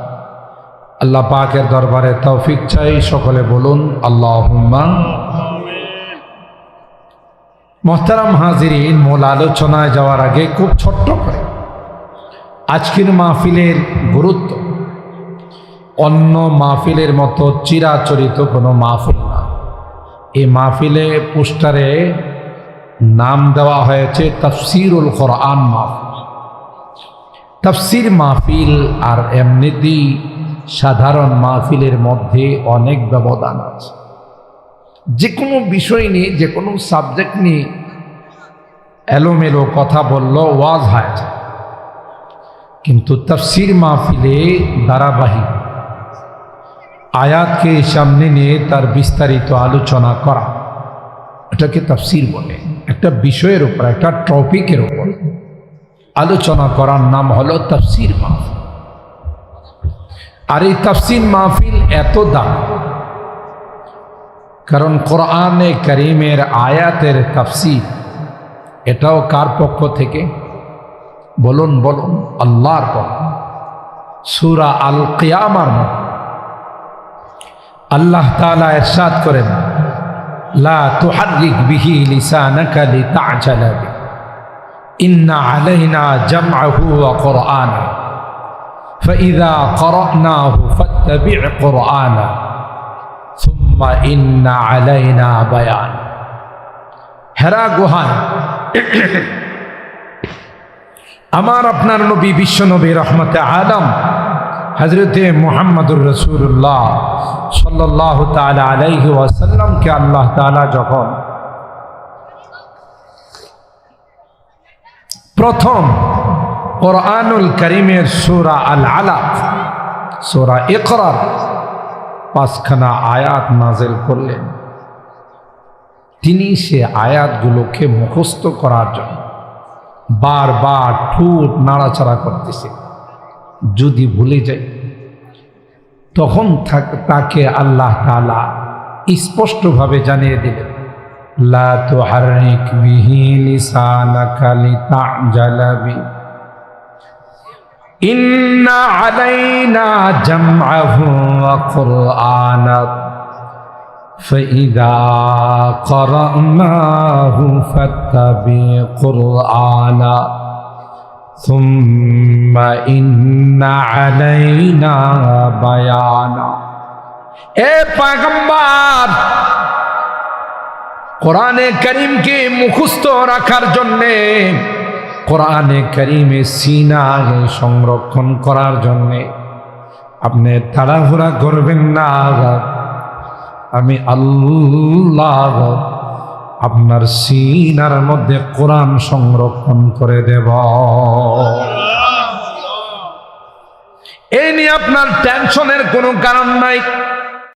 আল্লাহ পাকের দরবারে তৌফিক চাই। সকলে বলুন আল্লাহুম্মা। মোহতারাম হাজিরিন, মূল আলোচনায় যাওয়ার আগে খুব ছোট্ট করে আজকের মাহফিলের গুরুত্ব অন্য মাহফিলের মতো চিরাচরিত কোনো মাহফিল না। এই মাহফিলে পোস্টারে নাম দেওয়া হয়েছে তাফসীরুল কোরআন মাহফিল। তাফসীর মাহফিল আর এমনিতেই সাধারণ মাহফিলের মধ্যে অনেক ব্যবধান আছে। যে কোনো বিষয় নিয়ে, যে কোনো সাবজেক্ট নিয়ে এলোমেলো কথা বললো ওয়াজ হয় যায়, কিন্তু তাফসীর মাহফিলে ধারাবাহিক আয়াতকে সামনে নিয়ে তার বিস্তারিত আলোচনা করা, এটাকে তাফসীর বলে। একটা বিষয়ের উপর, একটা টপিকের উপর আলোচনা করার নাম হলো তাফসীর মাহফিল। আর এই তাফসীর মাহফিল এত দাম, কারণ কোরআনে কারীমের আয়াতের তাফসীর এটাও কার পক্ষ থেকে? বলুন বলুন, আল্লাহর পক্ষ। সূরা আল কিয়ামার মধ্যে আল্লাহ তাআলা ইরশাদ করেন, লা তুহাররিক বিহি লিসানাকা লিতা'জালা বিহি ইন্না আলাইনা জামআহু ওয়া কুরআনা ফাইযা ক্বরানাহু ফাত্তাবি' কুরআনা সুম্মা ইন্না আলাইনা বায়ান। হেরা গুহায় আমার আপনার নবী বিশ্ব নবী রহমতে আলম হযরতে মুহাম্মদুর রাসূলুল্লাহ সাল্লাল্লাহু তাআলা আলাইহি ওয়াসাল্লামকে আল্লাহ তাআলা যখন প্রথম কুরআনুল কারীমের সূরা আল আলাক, সূরা ইকরার 5খানা আয়াত নাযিল করলেন, তিনি সে আয়াতগুলোকে মুখস্থ করার জন্য বারবার ঠোঁট নাড়াচাড়া করতেছে। যদি ভুলে যায় তখন তাকে আল্লাহ তাআলা স্পষ্টভাবে জানিয়ে দিলেন, লা তুহাররিক বিহি লিসানাকা লিতা'জালা বিহি ইন্না আলাইনা জামআহু ওয়া কুরআনা ফাইযা ক্বরানাহু ফাত্তাবি' কুরআনা সুম্মা ইন্না আলাইনা বায়ানা। এ পয়গম্বর, কোরআনে কারীমকে মুখস্থ রাখার জন্যে, কোরআনে কারীমে সিনায় সংরক্ষণ করার জন্যে আপনি তাড়াহুড়া করবেন না। আমি আল্লাহ আপনার সিনার মধ্যে কোরআন সংরক্ষণ করে দেব। এই নিয়ে আপনার টেনশনের কোনো কারণ নাই।